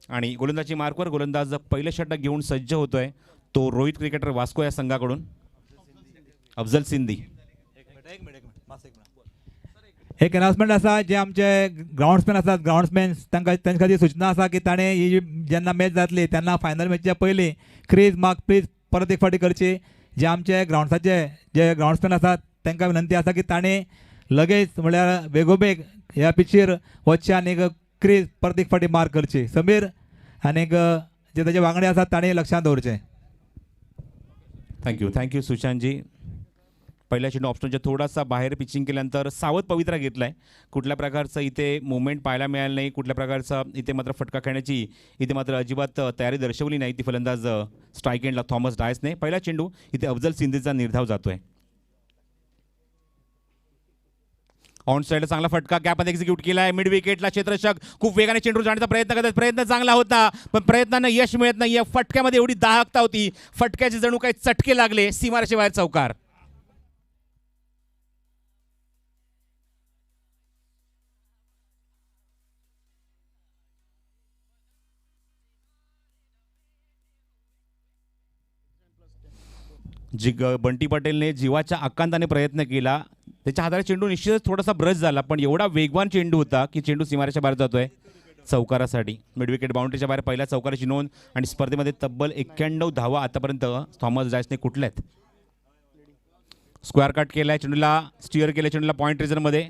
आणि गोलंदाजी मार्कवर गोलंदाज पहिलं षटक घेऊन सज्ज होतोय तो रोहित क्रिकेटर वास्को या संघाकडून अफजल सिंधी. एक अनाउन्समेंट आसा जे आमचे ग्राउंड्समॅन आसात ग्राउंड्समॅन तांकां तांचे खातीर सूचना आसा की ताणें ही जेन्ना मॅच जातली तेन्ना फायनल मॅचच्या पयलीं क्रीज मार्क प्लीज परत एक फावटी करची. जे आमचे ग्राउंड्साचे जे ग्राउंड्समॅन आसात तांकां विनंती आसा की ताणें लगेच म्हळ्यार बेगोबेग ह्या पिचीर वचचे आनी क्रीज परत एक फावटी मार्क करची. समीर आनीक जे ताचे वांगडी आसात ताणें लक्षांत दवरचें. थँक्यू सुशांतजी. पहिल्या चेंडू ऑप्शनच्या थोडासा बाहेर पिचिंग केल्यानंतर सावध पवित्रा घेतला आहे. कुठल्या प्रकारचं इथे मुवमेंट पाहायला मिळालं नाही. कुठल्या प्रकारचा इथे मात्र फटका खेळण्याची इथे मात्र अजिबात तयारी दर्शवली नाही ती फलंदाज स्ट्राईक एंडला थॉमस डायसने. पहिला चेंडू इथे अफजल सिंधीचा निर्धाव जातोय. ऑन साईडला चांगला फटका गॅपमध्ये एक्झिक्यूट केला आहे. मिड विकेटला क्षेत्ररक्षक खूप वेगाने चेंडू जाण्याचा प्रयत्न करतात. प्रयत्न चांगला होता पण प्रयत्नांना यश मिळत नाही. या फटक्यामध्ये एवढी दाहकता होती फटक्याचे जणू काही चटके लागले. सीमारेषेबाहेर चौकार. बंटी पटेलने जीवाच्या आकांताने प्रयत्न केला. त्याच्या हाताला चेंडू निश्चितच थोडासा ब्रश झाला पण एवढा वेगवान चेंडू होता की चेंडू सीमारेच्या बाहेर जातोय चौकारासाठी. मिड विकेट बाउंड्रीच्या बाहेर पहिल्या चौकाराची नोंद आणि स्पर्धेमध्ये तब्बल 91 धावा आतापर्यंत थॉमस डायसने कुठल्यात. स्क्वेअर कट केलाय चेंडूला स्टिअर केल्या चेंडूला पॉईंट रिझनमध्ये.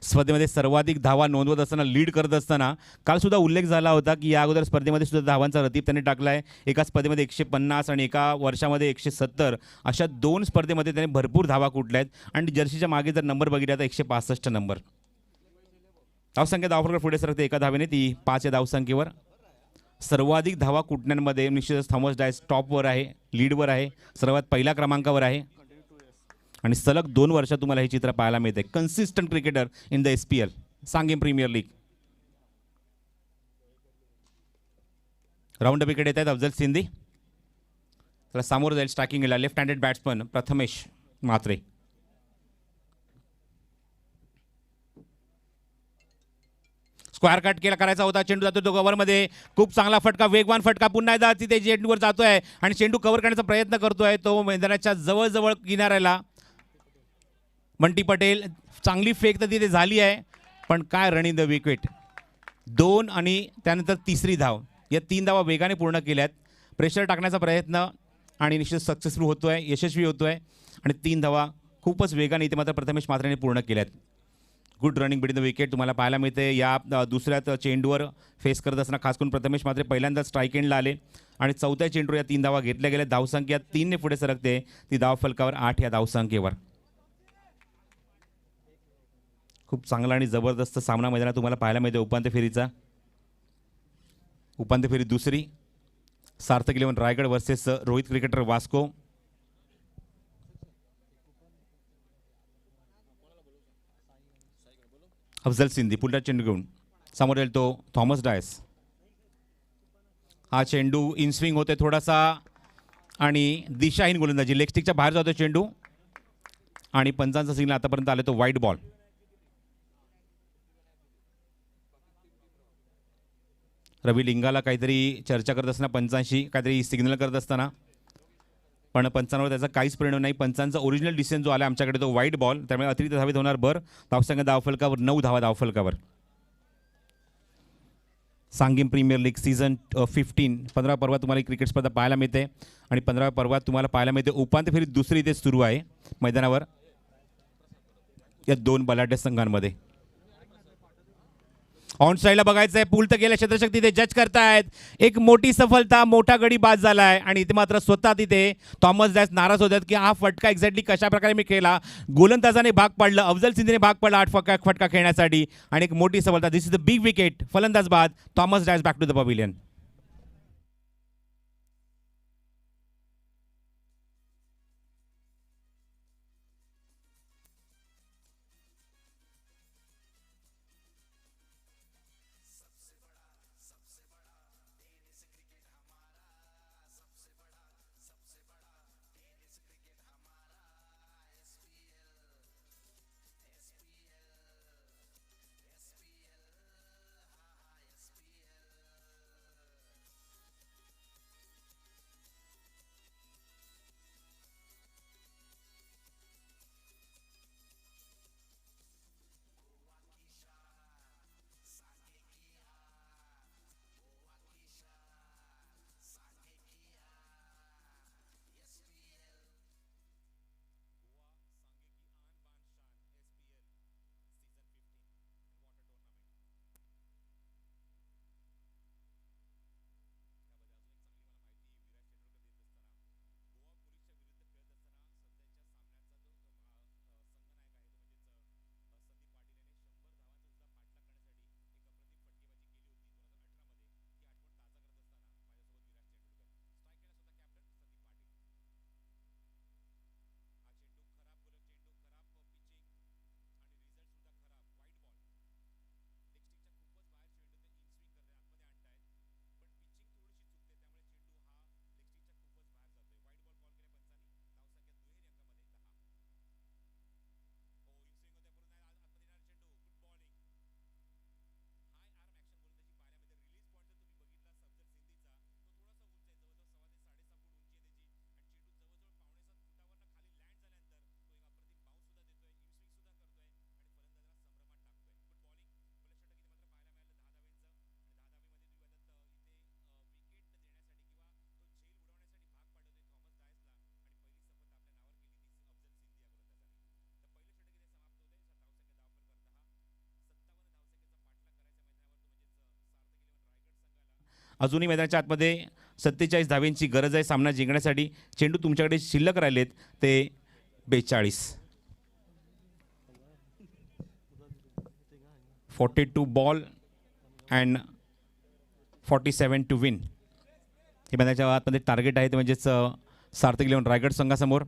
स्पर्धेमध्ये सर्वाधिक धावा नोंदवत असताना लीड करत असताना काल सुद्धा उल्लेख झाला होता की या अगोदर स्पर्धेमध्ये सुद्धा धावांचा रतीब त्यांनी टाकला आहे. एका स्पर्धेमध्ये 150 आणि एका वर्षामध्ये 170 अशा 2 स्पर्धेमध्ये त्याने भरपूर धावा कुठल्या आहेत. आणि जर्सीच्या मागे जर नंबर बघितला तर 165 नंबर. धावसंख्या धावफरक पुढे सरकते एका धावेने ती 5 या धावसंख्येवर. सर्वाधिक धावा कुठण्यांमध्ये निश्चितच थॉमस डायस टॉपवर आहे, लीडवर आहे, सर्वात पहिल्या क्रमांकावर आहे. आणि सलग 2 वर्षात तुम्हाला हे चित्र पाहायला मिळते. Consistent cricketer in the SPL Sanguem premier league. Round wicket येत आहेत अफजल सिंधी. त्याला सामोरं जाईल स्ट्रायकिंगला left handed batsman Prathamesh Mhatre. Square cut केला करायचा होता. चेंडू जातो तो कव्हरमध्ये. खूप चांगला फटका वेगवान फटका पुन्हा एकदा तिथे चेंडूवर जातोय आणि चेंडू कव्हर करण्याचा प्रयत्न करतोय तो मैदानाच्या जवळजवळ किनाऱ्याला. बंटी पटेल चांगली फेक तर तिथे झाली आहे पण काय रन इन द विकेट. 2 आणि त्यानंतर तिसरी धाव या 3 धावा वेगाने पूर्ण केल्यात. प्रेशर टाकण्याचा प्रयत्न आणि निश्चित सक्सेसफुल होतोय, यशस्वी होतोय आणि 3 धावा खूपच वेगाने इथे मात्र प्रथमेश म्हात्रेने पूर्ण केल्यात. Good running between the wicket तुम्हाला पाहायला मिळते. या दुसऱ्यात चेंडूवर फेस करत असताना खास करून प्रथमेश म्हात्रे पहिल्यांदा स्ट्राईक एंडला आले आणि चौथ्या चेंडूवर या 3 धावा घेतल्या गेल्या. धावसंख्या 3 ने पुढे सरकते ती धाव फलकावर 8 या धावसंख्येवर. खूप चांगला आणि जबरदस्त सामना मैदानात तुम्हाला पाहायला मिळते उपांत्य फेरीचा. उपांत्य फेरी दुसरी सार्थक eleven Raigad versus Rohit cricketer Vasco. Afzal Sindhi पुढला चेंडू घेऊन समोर येईल तो थॉमस डायस. हा चेंडू इनस्विंग होते थोडासा आणि दिशाहीन गोलंदाजी, लेग स्टिकच्या बाहेर जातो चेंडू आणि पंचांचा सिग्नल आतापर्यंत आले तो वाईट बॉल. रवी लिंगाला काहीतरी चर्चा करत असताना पंचांशी काहीतरी सिग्नल करत असताना, पण पंचांवर त्याचा काहीच परिणाम नाही. पंचांचा ओरिजिनल डिसिजन जो आला आमच्याकडे तो वाईट बॉल, त्यामुळे अतिरिक्त धावेत होणार. धावसंख्या धावफलकावर 9 धावा धावफलकावर. सांगीम प्रीमियर लीग सीझन 15 पर्वात तुम्हाला क्रिकेट स्पर्धा पाहायला मिळते आणि 15व्या पर्वात तुम्हाला पाहायला मिळते उपांत्य फेरी दुसरी इथे सुरू आहे मैदानावर या दोन बलाढ्य संघांमध्ये. ऑन साईडला बघायचं आहे, पूल तर गेल्या क्षेत्रशक तिथे जज करतायत. एक मोठी सफलता, मोठा गडी बाद झाला आहे आणि इथे मात्र स्वतः तिथे थॉमस डॅस नाराज होतात की हा फटका एक्झॅक्टली कशा प्रकारे मी केला. गोलंदाजाने भाग पाडलं, अफजल सिंधीने भाग पाडला 8 फटका खेळण्यासाठी आणि एक मोठी सफलता. This is the big wicket. फलंदाज बाद, Thomas Das back to the pavilion. अजूनही मैदानाच्या आतमध्ये 47 धावेंची गरज आहे सामना जिंकण्यासाठी. चेंडू तुमच्याकडे शिल्लक राहिलेत ते 42. 42 बॉल अँड 47 टू विन. हे मैदानाच्या आतमध्ये टार्गेट आहे ते म्हणजेच सार्थक इलेव्हन रायगड संघासमोर.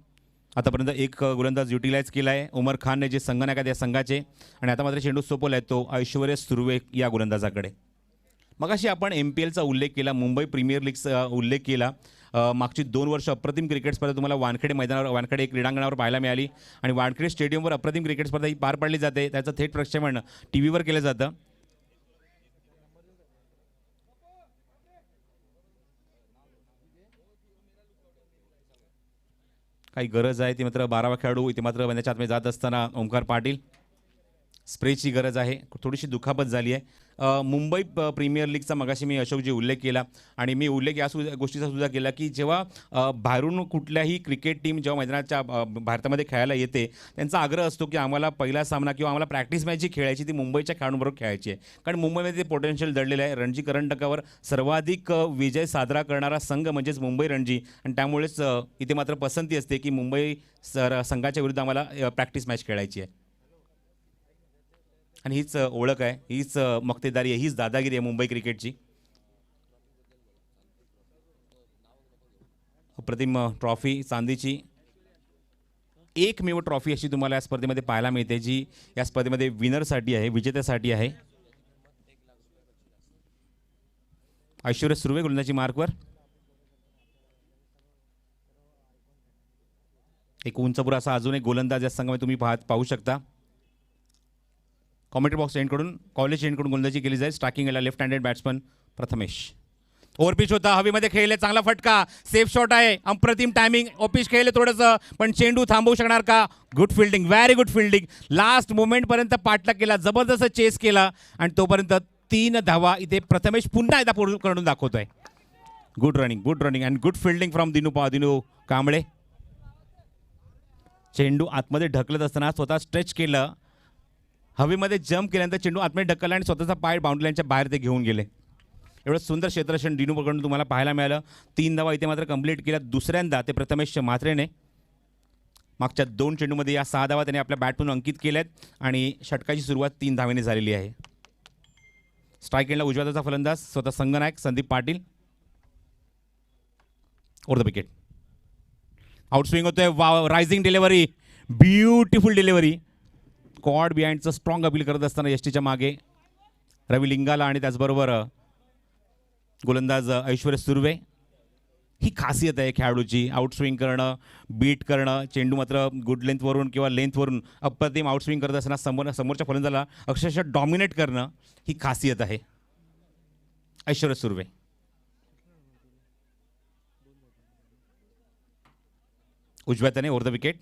आतापर्यंत एक गोलंदाज युटिलाइज केला आहे उमर खानने, जे संघनायक आहेत या संघाचे, आणि आता मात्र चेंडू सोपवला आहे तो ऐश्वर्य सुर्वे या गोलंदाजाकडे. मगाशी आपण MPLचा उल्लेख केला, मुंबई प्रीमियर लीगचा उल्लेख केला. मागची 2 वर्ष अप्रतिम क्रिकेट स्पर्धा तुम्हाला वानखेडे मैदानावर, वानखेडे क्रीडांगणावर पाहायला मिळाली आणि वानखेडे स्टेडियमवर अप्रतिम क्रिकेट स्पर्धा ही पार पाडली जाते. त्याचं थेट प्रक्षेपण TV वर केलं जातं. काही गरज आहे ती मात्र 12वा खेळाडू इथे मात्र मैदानाच्या आतमध्ये जात असताना ओमकार पाटील. स्प्रेची गरज आहे, थोडीशी दुखापत झाली आहे. मुंबई प्रीमियर लीगचा मगाशी मी अशोकजी उल्लेख केला आणि मी उल्लेख या गोष्टीचा सुद्धा केला की जेव्हा बाहेरून कुठल्याही क्रिकेट टीम जेव्हा मैदानाच्या भारतामध्ये खेळायला येते, त्यांचा आग्रह असतो की आम्हाला पहिला सामना किंवा आम्हाला प्रॅक्टिस मॅच जी खेळायची ती मुंबईच्या खेळाडूंबरोबर खेळायची आहे. कारण मुंबईमध्ये ते पोटेन्शियल दडलेलं आहे. रणजी कर्णटकावर सर्वाधिक विजय साजरा करणारा संघ म्हणजेच मुंबई रणजी, आणि त्यामुळेच इथे मात्र पसंती असते की मुंबई संघाच्या विरुद्ध आम्हाला प्रॅक्टिस मॅच खेळायची आहे. आणि हीच ओळख आहे, हीच मक्तेदारी आहे, हीच दादागिरी आहे मुंबई क्रिकेटची. अप्रतिम ट्रॉफी चांदीची एकमेव ट्रॉफी अशी तुम्हाला या स्पर्धेमध्ये पाहायला मिळते, जी या स्पर्धेमध्ये विनरसाठी आहे, विजेत्यासाठी आहे. ऐश्वर्या सुर्वे गोलंदाजी मार्कवर. एक उंचपुरा असा अजून एक गोलंदाज या संघामध्ये तुम्ही पाहू शकता. कॉमेंट्री बॉक्स एंडकडून कॉलेज एंडकडून गोलंदाजी केली जाईल. स्ट्रायकिंगला left handed batsman Prathamesh. Overpitch होता, हवेमध्ये खेळले, चांगला फटका, सेफ शॉट आहे, अप्रतिम टायमिंग. ओपिच खेळले थोडंसं, पण चेंडू थांबवू शकणार का? Good fielding, very good fielding. Last मोमेंटपर्यंत पाठलाग केला, जबरदस्त चेस केला आणि तोपर्यंत 3 धावा इथे प्रथमेश पुन्हा एकदा करून दाखवतोय. Good running and good fielding from Dinu Kamble. चेंडू आतमध्ये ढकलत असताना स्वतः स्ट्रेच केलं, हवेमध्ये जम्प केल्यानंतर चेंडू आतमध्ये ढकलला आणि स्वतःचा पाय बाउंड्री लाईनच्या बाहेर ते घेऊन गेले. एवढं सुंदर क्षेत्ररक्षण दिनूकडून तुम्हाला पाहायला मिळालं. 3 धावा इथे मात्र कंप्लीट केल्या. दुसऱ्यांदा ते प्रथमेश म्हात्रेने. मागच्या 2 चेंडूमध्ये या 6 धावा त्याने आपल्या बॅटमधून अंकित केल्यात आणि षटकाची सुरुवात 3 धावेने झालेली आहे. स्ट्राईक एंडला उजव्या हाताचा फलंदाज स्वतः संघनायक Sandeep Patil. Over the wicket. Outswing होतोय, rising delivery, beautiful delivery. Caught बिहाइंडचं स्ट्रॉंग अपील करत असताना यष्टीच्या मागे रवी लिंगाला आणि त्याचबरोबर गोलंदाज ऐश्वर्या सुर्वे. ही खासियत आहे खेळाडूची, आउटस्विंग करणं, बीट करणं. चेंडू मात्र गुड लेंथवरून किंवा लेंथवरून अप्रतिम आउटस्विंग करत असताना समोरच्या फलंदाजाला अक्षरशः डॉमिनेट करणं, ही खासियत आहे ऐश्वर्या सुर्वे. उजव्या हाताने ओव्हर द विकेट.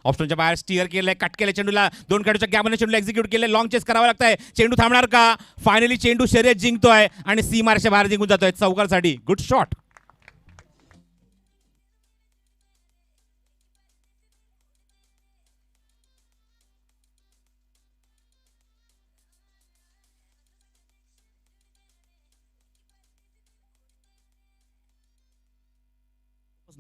ऑप्शनच्या बाहेर स्टिअर केलंय, कट केलं चेंडूला, 2 खेळाडूच्या गॅपने चेंडूला एक्झिक्यूट केलंय. लॉंग चेस करावं लागतंय. चेंडू थांबणार का? फायनली चेंडू शर्यत जिंकतोय आणि सीमारेषेच्या बाहेर जिंकून जातोय चौकारसाठी. Good shot.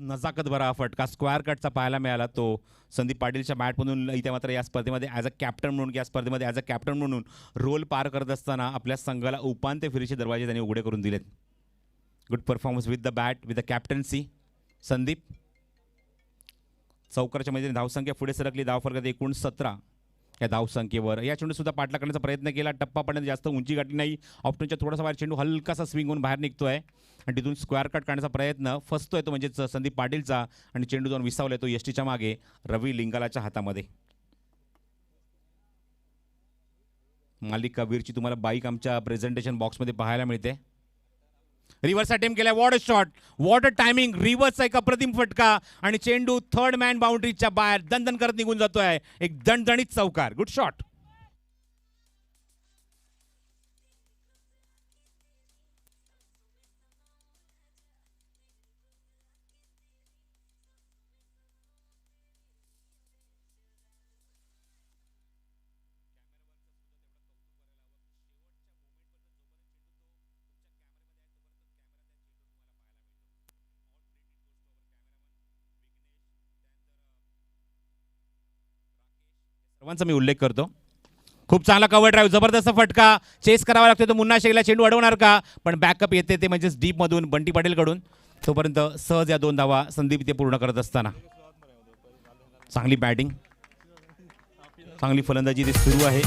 नजाकत भरा फटका स्क्वेअर कटचा पाहायला मिळाला. तो संदीप पाटीलच्या बॅटमधून इथे मात्र या स्पर्धेमध्ये ॲज अ कॅप्टन म्हणून या स्पर्धेमध्ये ॲज अ कॅप्टन म्हणून रोल पार करत असताना आपल्या संघाला उपांत्य फेरीचे दरवाजे त्यांनी उघडे करून दिलेत. Good performance with the bat, with the captaincy Sandeep. चौकारच्या मध्ये धावसंख्या पुढे सरकली. धावफरक एकूण 17 या धावसंख्येवर. या चेंडू सुद्धा पाठलाग करण्याचा प्रयत्न केला, टप्पा पडण्यात जास्त उंची गाठली नाही. ऑप्शनच्या थोडासा बाहेर चेंडू हलकासा स्विंग होऊन बाहेर निघतोय आणि तिथून स्क्वेअर कट काढण्याचा प्रयत्न फसतोय तो म्हणजेच संदीप पाटीलचा आणि चेंडू जाऊन विसावलाय तो यष्टीच्या मागे रवी लिंगालाच्या हातामध्ये. मालिक कबीरची तुम्हाला बाईक आमच्या प्रेझेंटेशन बॉक्समध्ये पाहायला मिळते. रिव्हर्स अटेम्प्ट केलाय. What a shot, what a timing. रिव्हर्सचा एक अप्रतिम फटका आणि चेंडू थर्ड मॅन बाउंड्रीच्या बाहेर दणदण करत निघून जातोय. एक दणदणीत चौकार. Good shot. सर्वांचा मी उल्लेख करतो. खूप चांगला कव्हर ड्राईव्ह, जबरदस्त फटका, चेस करावा लागतो. तो मुन्ना शेखला चेंडू अडवणार का? पण बॅकअप येते ते म्हणजेच डीपमधून बंटी पाटीलकडून. तोपर्यंत सहज या 2 धावा संदीप इथे पूर्ण करत असताना चांगली बॅटिंग, चांगली फलंदाजी इथे सुरू आहे.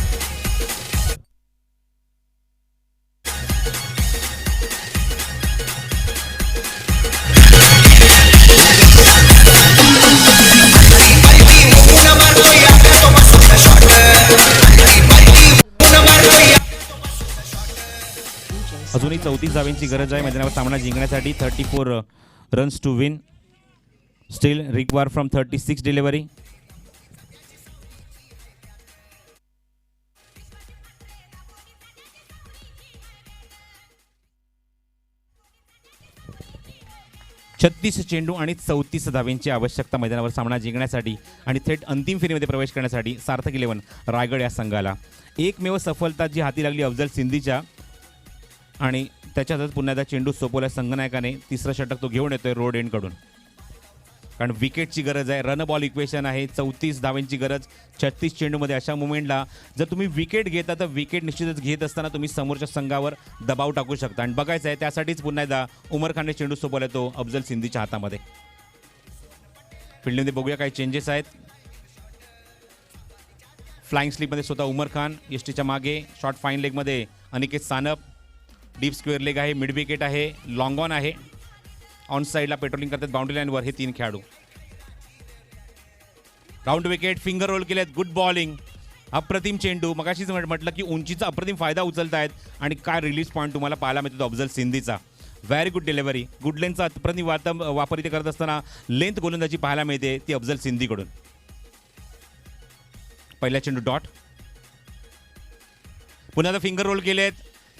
अजूनही 34 धावांची गरज आहे मैदानावर सामना जिंकण्यासाठी. 34 runs to win. Still require from 36 delivery. छत्तीस चेंडू आणि 34 धावांची आवश्यकता मैदानावर सामना जिंकण्यासाठी आणि थेट अंतिम फेरीमध्ये प्रवेश करण्यासाठी सार्थक 11 रायगड या संघाला. एकमेव सफलता जी हाती लागली अफजल सिंधीच्या आणि त्याच्यातच पुन्हा एकदा चेंडू सोपवल्या संघनायकाने. 3रं षटक तो घेऊन येतोय रोड एंडकडून. कारण विकेटची गरज आहे. रन बॉल इक्वेशन आहे. 34 धावांची गरज 36 चेंडूमध्ये. अशा मुवमेंटला जर तुम्ही विकेट घेता तर विकेट निश्चितच घेत असताना तुम्ही समोरच्या संघावर दबाव टाकू शकता. आणि बघायचं आहे त्यासाठीच पुन्हा एकदा उमर खानने चेंडू सोपवला तो अफजल सिंधीच्या हातामध्ये. फील्डमध्ये बघूया काही चेंजेस आहेत. फ्लाइंग स्लीपमध्ये स्वतः उमर खान, यष्टीच्या मागे शॉर्ट फाईन लेगमध्ये Aniket Sanap, deep square leg आहे, मिड विकेट आहे, लॉंग ऑन आहे. ऑन साईडला पेट्रोलिंग करतात बाउंड्री लाईनवर हे 3 खेळाडू. राऊंड विकेट, फिंगर रोल केलेत, गुड बॉलिंग, अप्रतिम चेंडू. मगाशीच म्हटलं की उंचीचा अप्रतिम फायदा उचलतायत आणि काय रिलीज पॉईंट तुम्हाला पाहायला मिळतो अफजल सिंधीचा. Very good delivery. गुड लेनचा अप्रतिम वापर इथे करत असताना लेंथ गोलंदाजी पाहायला मिळते ती अफजल सिंधीकडून. पहिला चेंडू डॉट. पुन्हा फिंगर रोल केलेत,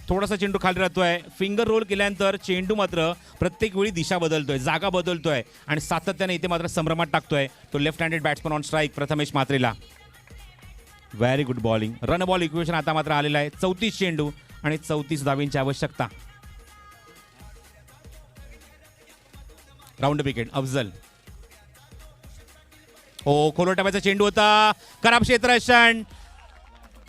थोडासा चेंडू खाली राहतोय. फिंगर रोल केल्यानंतर चेंडू मात्र प्रत्येक वेळी दिशा बदलतोय, जागा बदलतोय आणि सातत्याने इथे मात्र संभ्रमात टाकतोय तो left handed batsman on strike Prathamesh म्हात्रेला. Very good bowling. Run ball equation आता मात्र आलेला आहे. 34 चेंडू आणि 34 धावींची आवश्यकता. Round wicket Afzal. खोलो टप्प्याचा चेंडू होता, खराब क्षेत्ररक्षण.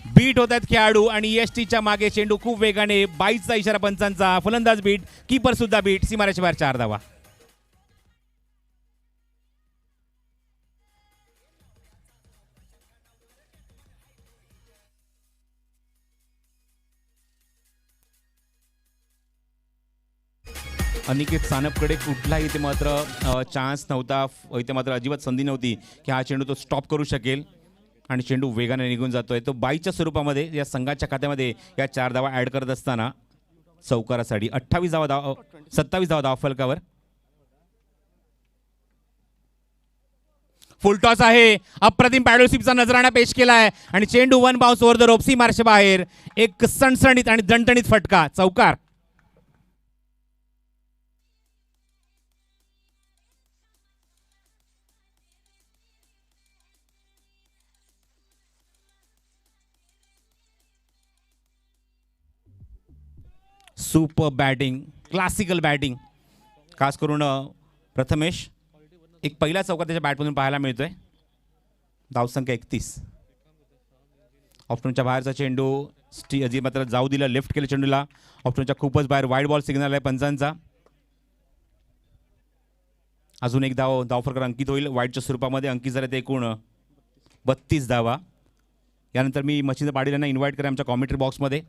बीट होत आहेत खेळाडू आणि एसटीच्या मागे चेंडू खूप वेगाने. 22चा इशारा पंचांचा. फलंदाज बीट, कीपर सुद्धा बीट. सीमारेषे बाहेर 4 धावा. अनिकेत सानपकडे कुठलाही इथे मात्र चान्स नव्हता. इथे मात्र अजिबात संधी नव्हती की हा चेंडू तो स्टॉप करू शकेल आणि चेंडू वेगाने निघून जातोय. तो 22च्या स्वरूपामध्ये या संघाच्या खात्यामध्ये या 4 धावा ॲड करत असताना चौकारासाठी 27 धावा धाव फलकावर. फुल टॉस आहे. अप्रतिम पॅडलशिपचा नजराणा पेश केला आहे आणि चेंडू 1 बाउन्स ओव्हर द रोप सीमारेषे बाहेर. एक सणसणीत आणि दणदणीत फटका, चौकार. Super batting, classical batting. खास करून प्रथमेश एक पहिला चौकार त्याच्या बॅटमधून पाहायला मिळतोय. धावसंख्या 31. ऑप्शनच्या बाहेरचा चेंडू अजी मात्र जाऊ दिला, लेफ्ट केलं चेंडूला. ऑप्शनच्या खूपच बाहेर. वाईड बॉल सिग्नल आहे पंचांचा. अजून एक धावफरकार अंकित होईल वाईडच्या स्वरूपामध्ये. अंकित झाले ते एकूण 32 धावा. यानंतर मी मच्छिंद्र पाटील यांना इन्व्हाइट करेन आमच्या कॉमेंट्री बॉक्समध्ये,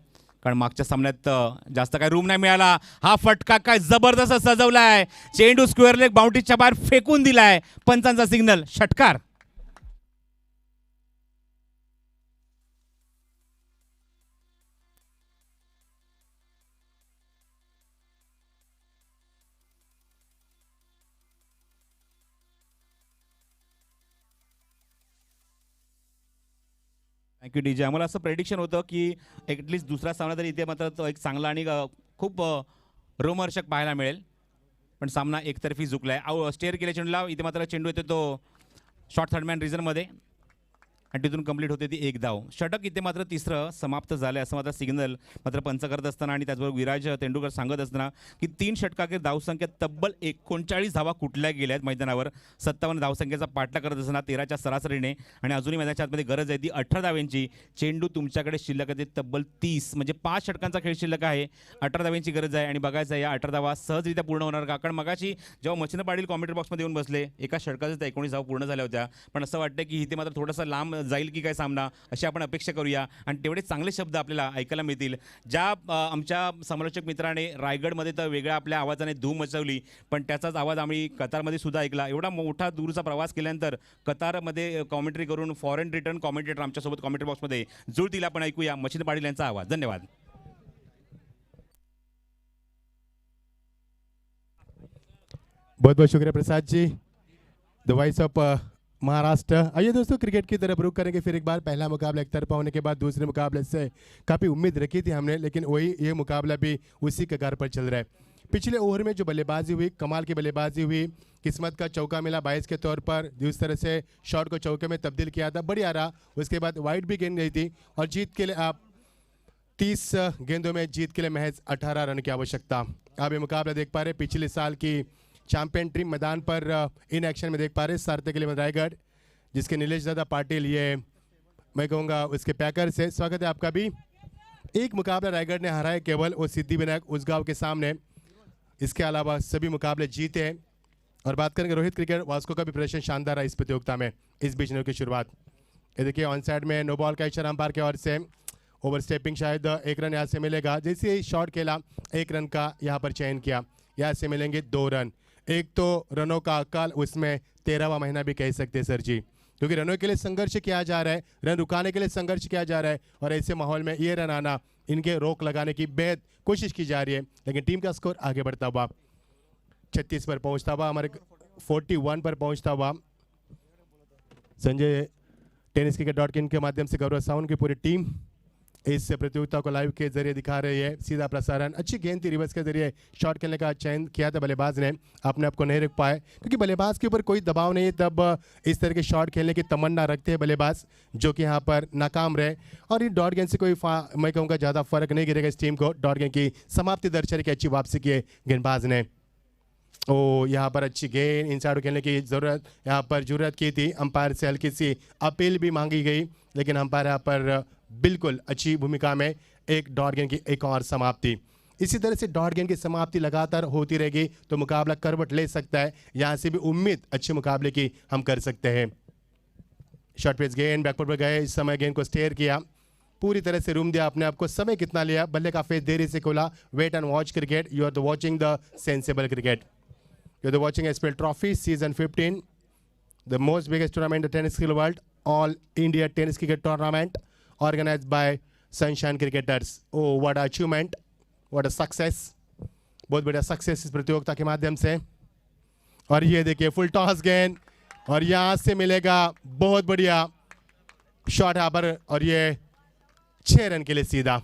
कारण मागच्या सामन्यात जास्त काय रूम नाही मिळाला. हा फटका काय जबरदस्त सजवलाय. चेंडू स्क्वेअर लेग बाउंड्रीच्या बाहेर फेकून दिलाय. पंचांचा सिग्नल, षटकार. Thank you DJ. आम्हाला असं प्रेडिक्शन होतं की ॲटलिस्ट दुसरा सामना तरी इथे मात्र तो एक चांगला आणि खूप रोमहर्षक पाहायला मिळेल, पण सामना एकतर्फी झुकला आहे. स्टेअर केल्या चेंडूला इथे मात्र चेंडू येतो तो शॉर्ट थर्डमॅन रिझनमध्ये आणि तिथून कंप्लीट होते ती 1 धाव. षटक इथे मात्र तिसरं समाप्त झालं असं मात्र सिग्नल मात्र पंच करत असताना आणि त्याचबरोबर विराज तेंडुलकर सांगत असताना की 3 षटकाखेर धावसंख्या तब्बल 39 धावा कुठल्या गेल्या आहेत मैदानावर. 57 धावसंख्येचा पाठला करत असताना 13च्या सरासरीने आणि अजूनही मैदानाच्या आतमध्ये गरज आहे ती 18 धाव्यांची. चेंडू तुमच्याकडे शिल्लक आहे तब्बल 30, म्हणजे 5 षटकांचा खेळ शिल्लक आहे. 18 धाव्यांची गरज आहे आणि बघायचं आहे या 18 धावा सहजरित्या पूर्ण होणार का. कारण मगाशी जेव्हा मच्छिंद्र पाटील कॉमेंट्री बॉक्समध्ये येऊन बसले एका षटकाचे तर 19 धावा पूर्ण झाल्या होत्या, पण असं वाटतं की इथे मात्र थोडासा लांब जाईल की काय सामना, अशी आपण अपेक्षा करूया आणि तेवढे चांगले शब्द आपल्याला ऐकायला मिळतील. ज्या आमच्या समालोचक मित्राने रायगडमध्ये तर वेगळ्या आपल्या आवाजाने धूम मचवली, पण त्याचाच आवाज आम्ही कतारमध्ये सुद्धा ऐकला. एवढा मोठा दूरचा प्रवास केल्यानंतर कतारमध्ये कॉमेंट्री करून फॉरेन रिटर्न कॉमेंटेटर आमच्यासोबत कॉमेंट्री बॉक्समध्ये जुळतील. आपण ऐकूया मच्छिंद्र पाटील यांचा आवाज. धन्यवाद. बहुत बहुत शुक्रिया Prasad ji, the voice of Maharashtra. आइए दोस्तों, क्रिकेट की तरफ रुख करेंगे फिर एक बार. पहला मुकाबला एक तरफा होने के बाद दूसरे मुकाबले से काफ़ी उम्मीद रखी थी हमने, लेकिन वही ये मुकाबला भी उसी कगार पर चल रहा है. पिछले ओवर में जो बल्लेबाजी हुई, कमाल की बल्लेबाजी हुई. किस्मत का चौका मिला 22 के तौर पर, जिस तरह से शॉट को चौके में तब्दील किया था बढ़िया रहा. उसके बाद वाइड भी गेंद गई थी और जीत के लिए आप 30 गेंदों में जीत के लिए महज 18 रन की आवश्यकता. आप ये मुकाबला देख पा रहे पिछले साल की चैंपियन टीम मैदान पर इन एक्शन में देख पा रहे हैं। सारथी के लिए रायगढ़, जिसके नीलेश दादा पाटिल, ये मैं कहूँगा उसके पैकर से। स्वागत है आपका भी। एक मुकाबला रायगढ़ ने हराया केवल, वो सिद्धिविनायक उसगांव के सामने। इसके अलावा सभी मुकाबले जीते हैं। और बात करेंगे रोहित क्रिकेट वास्को का भी प्रदर्शन शानदार है इस प्रतियोगिता में। इस बीच की शुरुआत ये देखिए, ऑन साइड में नो बॉल का इशारा अंपायर की ओर से। ओवर स्टेपिंग, शायद एक रन यहाँ से मिलेगा। जैसे ही शॉट खेला, एक रन का यहाँ पर चयन किया, यहाँ से मिलेंगे 2 रन। एक तो रनों का अकाल, उसमें 13वां महीना भी कह सकते हैं सर जी, क्योंकि रनों के लिए संघर्ष किया जा रहा है, रन रुकाने के लिए संघर्ष किया जा रहा है। और ऐसे माहौल में ये रन आना, इनके रोक लगाने की बेहद कोशिश की जा रही है। लेकिन टीम का स्कोर आगे बढ़ता हुआ 36 पर पहुंचता हुआ, हमारे 41 पर पहुंचता हुआ। संजय टेनिस क्रिकेट.in के माध्यम से गौरव साउंड की पूरी टीम इस प्रतियोगिता को लाइव के जरिए दिखा रही है। सीधा प्रसारण, अच्छी गेंद थी, रिवर्स के जरिए शॉट खेलने का चयन किया था बल्लेबाज ने, अपने आप को नहीं रोक पाए, क्योंकि बल्लेबाज के ऊपर कोई दबाव नहीं है। तब इस तरह के शॉट खेलने की तमन्ना रखते हैं बल्लेबाज, जो कि यहाँ पर नाकाम रहे। और इन डॉट गेंद से कोई मैं कहूँगा ज़्यादा फर्क नहीं गिरेगा इस टीम को। डॉट गेंद की समाप्ति दर्शाने की अच्छी वापसी की है गेंदबाज ने। ओ, यहाँ पर अच्छी गेंद इनसाइड खेलने की यहाँ पर जरूरत की थी। अंपायर से हल्की सी अपील भी मांगी गई, लेकिन अंपायर यहाँ पर बिल्कुल अच्छी भूमिका में। एक डॉट गेंद की एक और समाप्ति। इसी तरह से डॉट गेंद की समाप्ति लगातार होती रहेगी तो मुकाबला करवट ले सकता है। यहाँ से भी उम्मीद अच्छे मुकाबले की हम कर सकते हैं। शॉर्ट पेस गेंद बैकफुट पर गए, इस समय गेंद को स्टेयर किया, पूरी तरह से रूम दिया अपने आप को। समय कितना लिया, बल्ले का फेस देरी से खोला। Wait and watch cricket, you are the watching the sensible cricket, you are the watching SPL trophy season 15, the most biggest tournament the tennis cricket world, all India tennis cricket tournament organized by Sunshine Cricketers. Oh, what a achievement, what a success, बहुत बड़ा success इस प्रतियोगिता के माध्यम से। और ये देखिए फुल टॉस गेंद, और यहाँ से मिलेगा बहुत बढ़िया शॉट यहाँ पर, और ये 6 रन के लिए सीधा।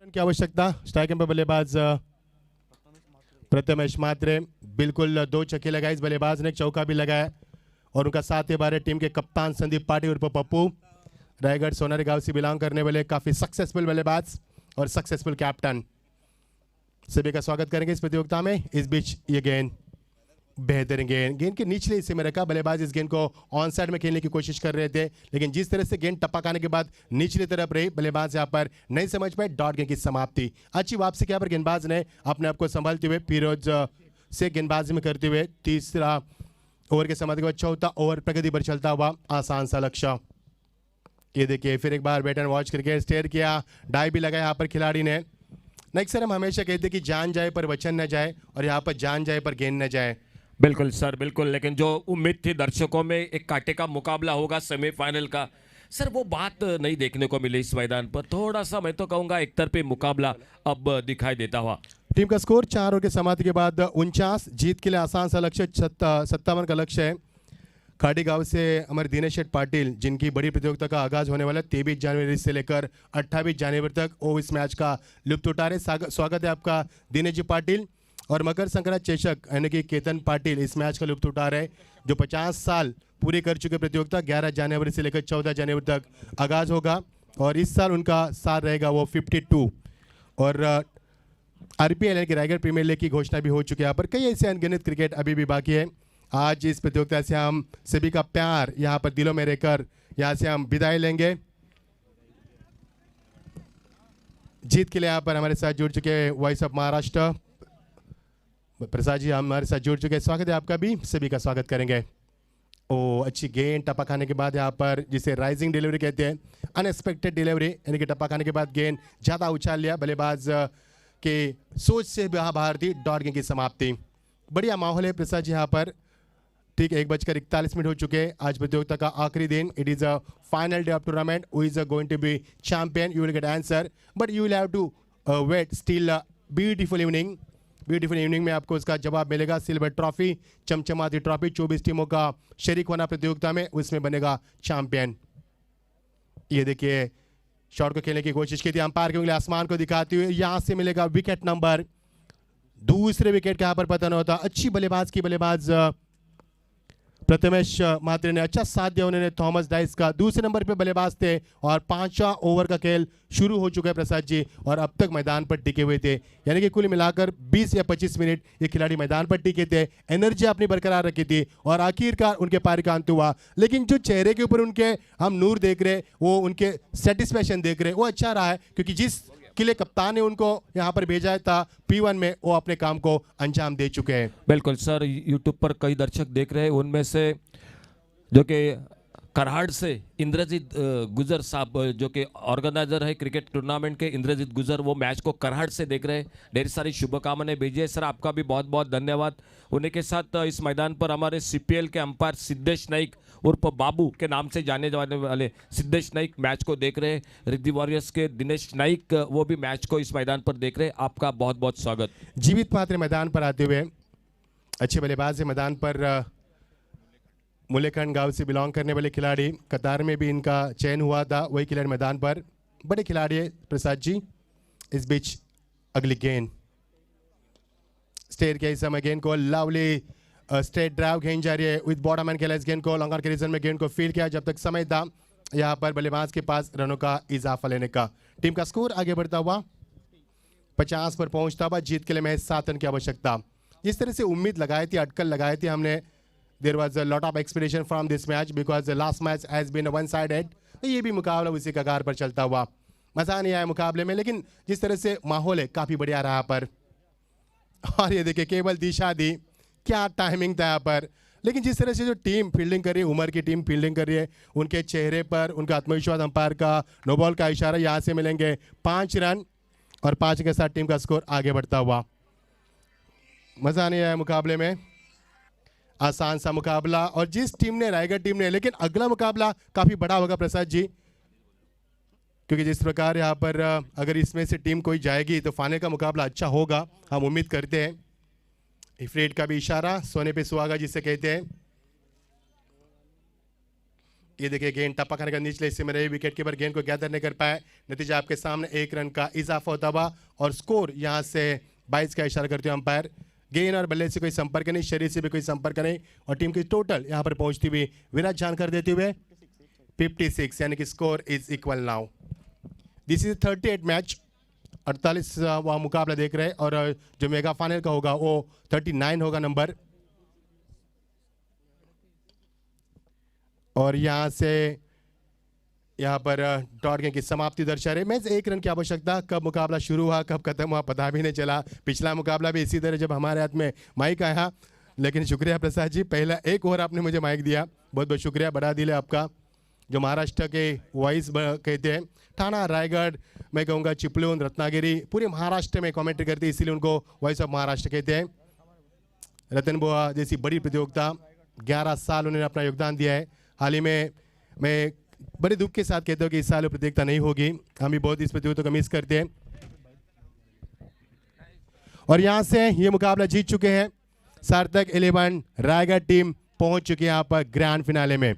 की आवश्यकता। स्ट्राइकिंग पर बल्लेबाज प्रथमेश मात्रे, बिल्कुल 2 छक्के लगाए इस बल्लेबाज ने, चौका भी लगाया। और उनका साथ ही बारे टीम के कप्तान संदीप पाटिल उर्फ पप्पू, रायगढ़ सोनारी गांव से बिलोंग करने वाले काफी सक्सेसफुल बल्लेबाज और सक्सेसफुल कैप्टन। सभी का स्वागत करेंगे इस प्रतियोगिता में। इस बीच ये गेंद बेहतरीन गेंद के निचले हिस्से में रखा। बल्लेबाज इस गेंद को ऑन साइड में खेलने की कोशिश कर रहे थे, लेकिन जिस तरह से गेंद टपक आने के बाद निचली तरफ रही, बल्लेबाज यहाँ पर नहीं समझ पाए। डॉट गेंद की समाप्ति, अच्छी वापसी यहाँ पर गेंदबाज ने अपने आप को संभालते हुए फिरोज से गेंदबाजी में करते हुए 3रा ओवर के समाप्ति के बाद 4था ओवर प्रगति पर चलता हुआ आसान सा लक्ष्य। ये देखिए फिर एक बार wait and watch cricket steer किया, डाई भी लगाया यहाँ पर खिलाड़ी ने। नेक्स्ट सर, हम हमेशा कहते हैं कि जान जाए पर वचन न जाए, और यहाँ पर जान जाए पर गेंद न जाए। बिल्कुल सर, बिल्कुल। लेकिन जो उम्मीद थी दर्शकों में एक कांटे का मुकाबला होगा सेमीफाइनल का, सर वो बात नहीं देखने को मिली इस मैदान पर। थोड़ा सा मैं तो कहूँगा एक तरफे मुकाबला अब दिखाई देता हुआ। टीम का स्कोर 4 ओवर के समाप्ति के बाद 49, जीत के लिए आसान सा लक्ष्य 57 का लक्ष्य है। खाड़ी गांव से हमारे दिनेश शेठ पाटिल, जिनकी बड़ी प्रतियोगिता का आगाज होने वाला 23 जनवरी से लेकर 28 जनवरी तक, वो इस मैच का लुत्फ उठा रहे। स्वागत है आपका दिनेश जी पाटिल। और मकर संक्रांति चेशक यानी कि केतन पाटिल इस मैच का लुत्फ उठा रहे, जो 50 साल पूरे कर चुके प्रतियोगिता। 11 जनवरी से लेकर 14 जनवरी तक आगाज होगा, और इस साल उनका साल रहेगा वो 52। और RPL यानी कि रायगढ़ प्रीमियर लीग की घोषणा भी हो चुकी है। यहाँ पर कई ऐसे अनगिनत क्रिकेट अभी भी बाकी है। आज इस प्रतियोगिता से हम सभी का प्यार यहाँ पर दिलों में रहकर यहाँ से हम विदाई लेंगे। जीत के लिए यहाँ पर हमारे साथ जुड़ चुके वॉइस ऑफ महाराष्ट्र प्रसाद जी हमारे साथ जुड़ चुके हैं। स्वागत है आपका भी, सभी का स्वागत करेंगे। ओ, अच्छी गेंद टपा खाने के बाद यहाँ पर, जिसे राइजिंग डिलीवरी कहते हैं, अनएक्सपेक्टेड डिलीवरी, यानी कि टपा खाने के बाद गेंद ज़्यादा उछाल लिया, बल्लेबाज के सोच से बाहर थी। डॉट गेंद की समाप्ति, बढ़िया माहौल है प्रसाद जी यहाँ पर। ठीक 1:41 हो चुके हैं। आज प्रतियोगिता का आखिरी दिन। It is a final day of tournament. Who is going to be champion, you will get answer, but you will have to wait still. Beautiful evening, beautiful evening में आपको उसका जवाब मिलेगा। सिल्वर ट्रॉफी, चमचमाती ट्रॉफी, 24 टीमों का शरीक होना प्रतियोगिता में, उसमें बनेगा चैंपियन। ये देखिए शॉट को खेलने की कोशिश की थी, अंपायर के उंगली आसमान को दिखाते हुए। यहाँ से मिलेगा विकेट नंबर, दूसरे विकेट का यहाँ पर पतन होता। अच्छी बल्लेबाज की बल्लेबाज प्रथमेश महात्रे ने अच्छा साथ दिया, उन्होंने थॉमस डाइस का दूसरे नंबर पे बल्लेबाज थे और 5वां ओवर का खेल शुरू हो चुका है प्रसाद जी, और अब तक मैदान पर टिके हुए थे। यानी कि कुल मिलाकर 20 या 25 मिनट ये खिलाड़ी मैदान पर टिके थे, एनर्जी अपनी बरकरार रखी थी और आखिरकार उनके पार का अंत हुआ। लेकिन जो चेहरे के ऊपर उनके हम नूर देख रहे, वो उनके सेटिस्फेक्शन देख रहे, वो अच्छा रहा है, क्योंकि जिस के लिए कप्तान ने उनको यहाँ पर भेजा था P1 में, वो अपने काम को अंजाम दे चुके हैं। बिल्कुल सर, यूट्यूब पर कई दर्शक देख रहे हैं, उनमें से जो कि करहाड़ से इंद्रजीत गुजर साहब, जो कि ऑर्गेनाइजर है क्रिकेट टूर्नामेंट के, इंद्रजीत गुजर, वो मैच को करहाड़ से देख रहे हैं। ढेर सारी शुभकामनाएं भेजिए सर, आपका भी बहुत बहुत धन्यवाद। उन्हीं के साथ इस मैदान पर हमारे CPL के अंपायर सिद्धेश नाइक उर्फ बाबू के नाम से जाने जाने वाले सिद्धेश नाइक मैच को देख रहे हैं। रिद्धि वॉरियर्स के दिनेश नाइक वो भी मैच को इस मैदान पर देख रहे हैं। आपका बहुत बहुत स्वागत। जीवित पात्र मैदान पर आते हुए अच्छे बल्लेबाज है मैदान पर, मुलेखंड गांव से बिलोंग करने वाले खिलाड़ी, कतार में भी इनका चयन हुआ था, वही खिलाड़ी मैदान पर, बड़े खिलाड़ी है प्रसाद जी। इस बीच अगली गेंद स्टेट के इस समय गेंद को लवली स्ट्रेट ड्राइव गेंद जा रही है विद बॉटम एंड खेला इस गेंद को लॉन्गर के रीजन में गेंद को फील्ड किया जब तक समय था यहाँ पर बल्लेबाज के पास रनों का इजाफा लेने का। टीम का स्कोर आगे बढ़ता हुआ 50 पर पहुंचता हुआ, जीत के लिए महज 7 रन की आवश्यकता। जिस तरह से उम्मीद लगाई थी, अटकल लगाई थी हमने, there was a lot of expectation from this match because the last match has been one sided. ये भी मुकाबला उसी कगार पर चलता हुआ, मजा नहीं आया मुकाबले में, लेकिन जिस तरह से माहौल है काफी बढ़िया रहा पर। और ये देखिए केवल दिशा दी, क्या टाइमिंग था यहाँ पर। लेकिन जिस तरह से जो टीम फील्डिंग कर रही है, उमर की टीम फील्डिंग कर रही है, उनके चेहरे पर उनका आत्मविश्वास, अंपायर का नो बॉल का इशारा, यहाँ से मिलेंगे 5 रन और 5 के साथ टीम का स्कोर आगे बढ़ता हुआ। मजा नहीं आया मुकाबले में, आसान सा मुकाबला। और जिस टीम ने, रायगढ़ टीम ने, लेकिन अगला मुकाबला काफी बड़ा होगा प्रसाद जी, क्योंकि जिस प्रकार यहाँ पर अगर इसमें से टीम कोई जाएगी तो फाइनल का मुकाबला अच्छा होगा, हम उम्मीद करते हैं। इफ्रीट का भी इशारा, सोने पे सुहागा जिसे कहते हैं। ये देखिए गेंद टप्पा खाने का निचले हिस्से में रही, विकेट कीपर गेंद को गैदर नहीं कर पाए, नतीजा आपके सामने 1 रन का इजाफा होता हुआ और स्कोर यहाँ से 22 का इशारा करते हुए अंपायर। गेंद और बल्ले से कोई संपर्क नहीं, शरीर से भी कोई संपर्क नहीं, और टीम की टोटल यहाँ पर पहुंचती हुई विराट जानकर देते हुए 56, यानी कि score is equal now. This is 38 match, 48वां मुकाबला देख रहे हैं, और जो मेगा फाइनल का होगा वो 39 होगा नंबर। और यहाँ से यहाँ पर डॉट गेंद की समाप्ति दर्शा रही। मैच 1 रन की आवश्यकता, कब मुकाबला शुरू हुआ कब खत्म हुआ पता भी नहीं चला। पिछला मुकाबला भी इसी तरह जब हमारे हाथ में माइक आया, लेकिन शुक्रिया प्रसाद जी, पहला 1 ओवर आपने मुझे माइक दिया, बहुत बहुत शुक्रिया, बड़ा दिल है आपका। जो महाराष्ट्र के वॉइस कहते हैं, ठाणा, रायगढ़, मैं कहूँगा चिपलून, रत्नागिरी, पूरे महाराष्ट्र में कमेंट्री करते हैं, इसीलिए उनको वॉइस ऑफ महाराष्ट्र कहते हैं। रतन बुआ जैसी बड़ी प्रतियोगिता, 11 साल उन्होंने अपना योगदान दिया है। हाल ही में मैं बड़े दुख के साथ कहता हूँ कि इस साल वो प्रतियोगिता नहीं होगी, हम भी बहुत इस प्रतियोगिता को मिस करते हैं। और यहाँ से ये मुकाबला जीत चुके हैं सार्थक 11 रायगढ़ टीम, पहुंच चुकी है यहाँ पर ग्रैंड फिनाले में।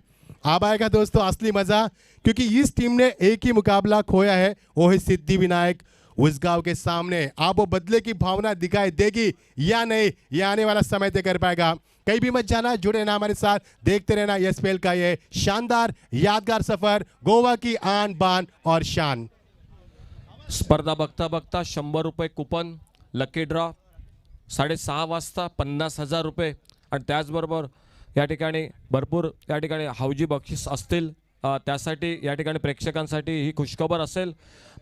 अब आएगा दोस्तों असली मजा, क्योंकि इस टीम ने एक ही मुकाबला खोया है, वो है सिद्धि विनायक उसगांव के सामने। आप वो बदले की भावना दिखाई देगी या नहीं, ये आने वाला समय तय कर पाएगा। कहीं भी मत जाना, जुड़े ना हमारे साथ, देखते रहना एसपीएल का ये शानदार यादगार सफर, गोवा की आन बान और शान। स्पर्धा बघता बघता 100 रुपये कुपन, लकी ड्रॉ 6:30 वाजता 50,000 रुपये, आणि त्याचबरोबर या ठिकाणी भरपूर या ठिकाणी हौजी बक्षीस असतील। त्यासाठी या ठिकाणी प्रेक्षकांसाठी ही खुशखबर असेल।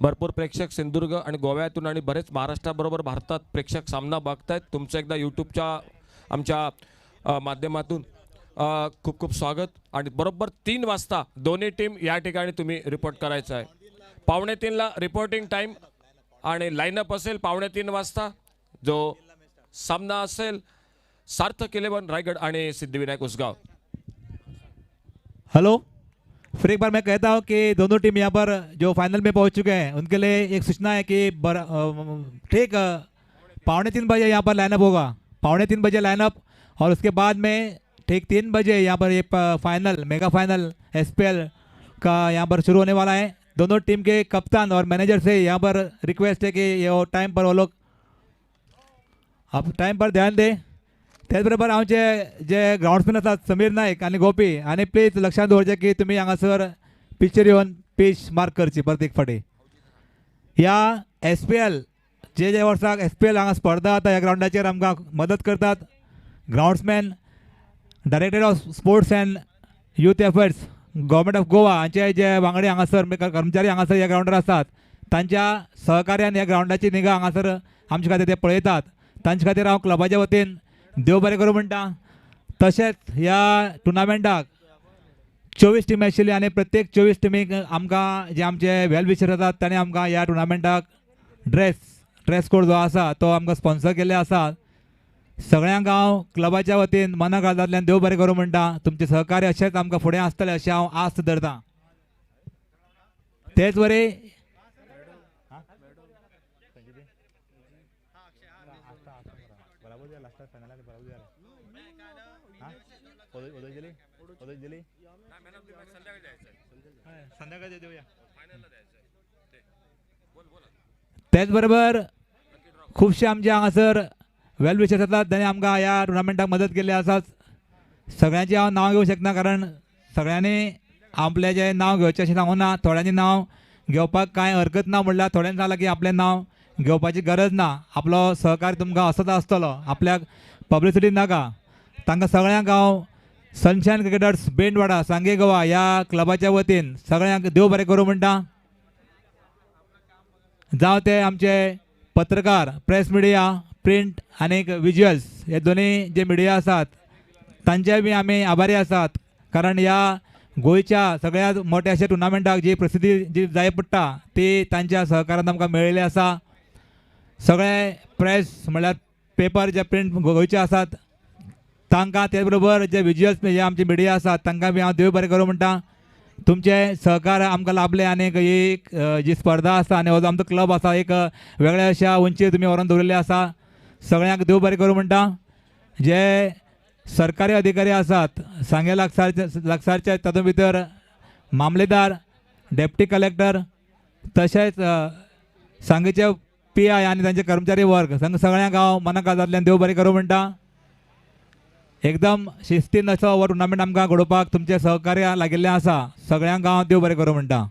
भरपूर प्रेक्षक सिंधुदुर्ग आणि गोव्यातून आणि बरेच महाराष्ट्राबरोबर भारतात प्रेक्षक सामना बघतायत। तुमचं एकदा यूट्यूबच्या आमच्या माध्यमातून खूप खूप स्वागत। आणि बरोबर 3 वाजता दोन्ही टीम या ठिकाणी तुम्ही रिपोर्ट करायचं आहे। 2:45ला रिपोर्टिंग टाइम आणि लाईनअप असेल 2:45 वाजता, जो सामना असेल सार्थक 11 रायगढ़ आणि सिद्धिविनायक उसगांव। हेलो, फिर एक बार मैं कहता हूं कि दोनों टीम यहां पर जो फाइनल में पहुंच चुके हैं उनके लिए एक सूचना है कि ठीक 2:45 बजे यहां पर लाइनअप होगा, 2:45 बजे लाइनअप, और उसके बाद में ठीक 3 बजे यहां पर ये फाइनल, मेगा फाइनल एसपीएल का यहां पर शुरू होने वाला है। दोनों टीम के कप्तान और मैनेजर से यहां पर रिक्वेस्ट है कि ये टाइम पर वो लोग आप टाइम पर ध्यान दें। त्याच बरोबर आमचे जे ग्राउंड्समॅन आसात समीर नायक आनी गोपी आनी प्लीज लक्षांत दवरचें की तुमी हांगासर पिच्चर येवन पीच मार्क करची परत एक फावटी. ह्या SPL जे वर्साक SPL हांगा स्पर्धा जाता ह्या ग्राउंडाचेर आमकां मदत करतात groundsman, director of sports and youth efforts government of Goa हांचे जे वांगडी हांगासर कर्मचारी हांगासर ह्या ग्राउंडार आसात तांच्या सहकार्यान ह्या ग्राउंडाची निगा हांगासर आमचे खातीर ते पळयतात. तांचे खातीर हांव क्लबाच्या वतीन देव बरें करूं म्हणटा. तशेंच ह्या टुर्नामेंटाक 24 टिमी आशिल्ली आनी प्रत्येक 24 टिमीक आमकां जे आमचे वेल विशर आसात ताणें आमकां ह्या टुर्नामेंटाक ड्रेस कोड जो आसा तो आमकां स्पॉन्सर केल्ले आसा. सगळ्यांक हांव क्लबाच्या वतीन मनाकाळजांतल्यान देव बरें करूं म्हणटा. तुमचें सहकार्य अशेंच आमकां फुडें आसतलें अशें हांव आस्त धरतां. तेच वरी तेच बरोबर खुबशे आमचे हांगासर वेल विशर्स आसात तांणी आमकां ह्या टुर्नामेंटाक मदत केल्ली आसा. सगळ्यांची हांव नांव घेवंक शकना कारण सगळ्यांनी आपलें जें नांव घेवचें अशें सांगूं ना. थोड्यांनी नांव घेवपाक कांय हरकत ना म्हणल्यार थोड्यांनी सांगलां की आपलें नांव घेवपाची गरज ना. आपलो सहकार्य तुमकां असोच आसतलो, आपल्याक पब्लिसिटी नाका. तांकां सगळ्यांक हांव सनशायन क्रिकेटर्स बेंडवाडा सांगे गोवा ह्या क्लबाच्या वतीन सगळ्यांक देव बरें करूं म्हणटा. जावं ते आमचे पत्रकार, प्रेस मिडिया, प्रिंट आनी विज्युअल्स हे दोनी जे मिडिया आसात तांचे बी आमी आभारी आसात. कारण ह्या गोंयच्या सगळ्यात मोठ्या अशा टुर्नामेंटाक जी प्रसिद्धी जी जाय पडटा ती तांच्या सहकारान आमकां मेळिल्ली आसा. सगळे प्रेस म्हळ्यार पेपर जे प्रिंट गोंयचे आसात तांकां तेच बरोबर जे विज्युअल्स जे आमचे मिडिया आसात तांकां बी हांव देव बरें करूं म्हणटा. तुमचे सहकार आमकां लाभले आनी एक जी स्पर्धा आसा आनी हो जो आमचो क्लब आसा एक वेगळ्या अशा उंचीर तुमी व्हरून दवरिल्ले आसा. सगळ्यांक देव बरें करूं म्हणटा. जे सरकारी अधिकारी आसात सांगे लागसारचे तातूंत भितर मामलेदार, डेप्टी कलेक्टर तशेंच सांगेचे PI आनी तांचे कर्मचारी वर्ग सगळ्यांक हांव मनाकाळजांतल्यान देव बरें करूं म्हणटा. एकदम शिस्तीन असो हो टुर्नामेंट आमकां घडोवपाक तुमचें सहकार्य लागिल्लें आसा. सगळ्यांक हांव देव बरें करूं म्हणटा.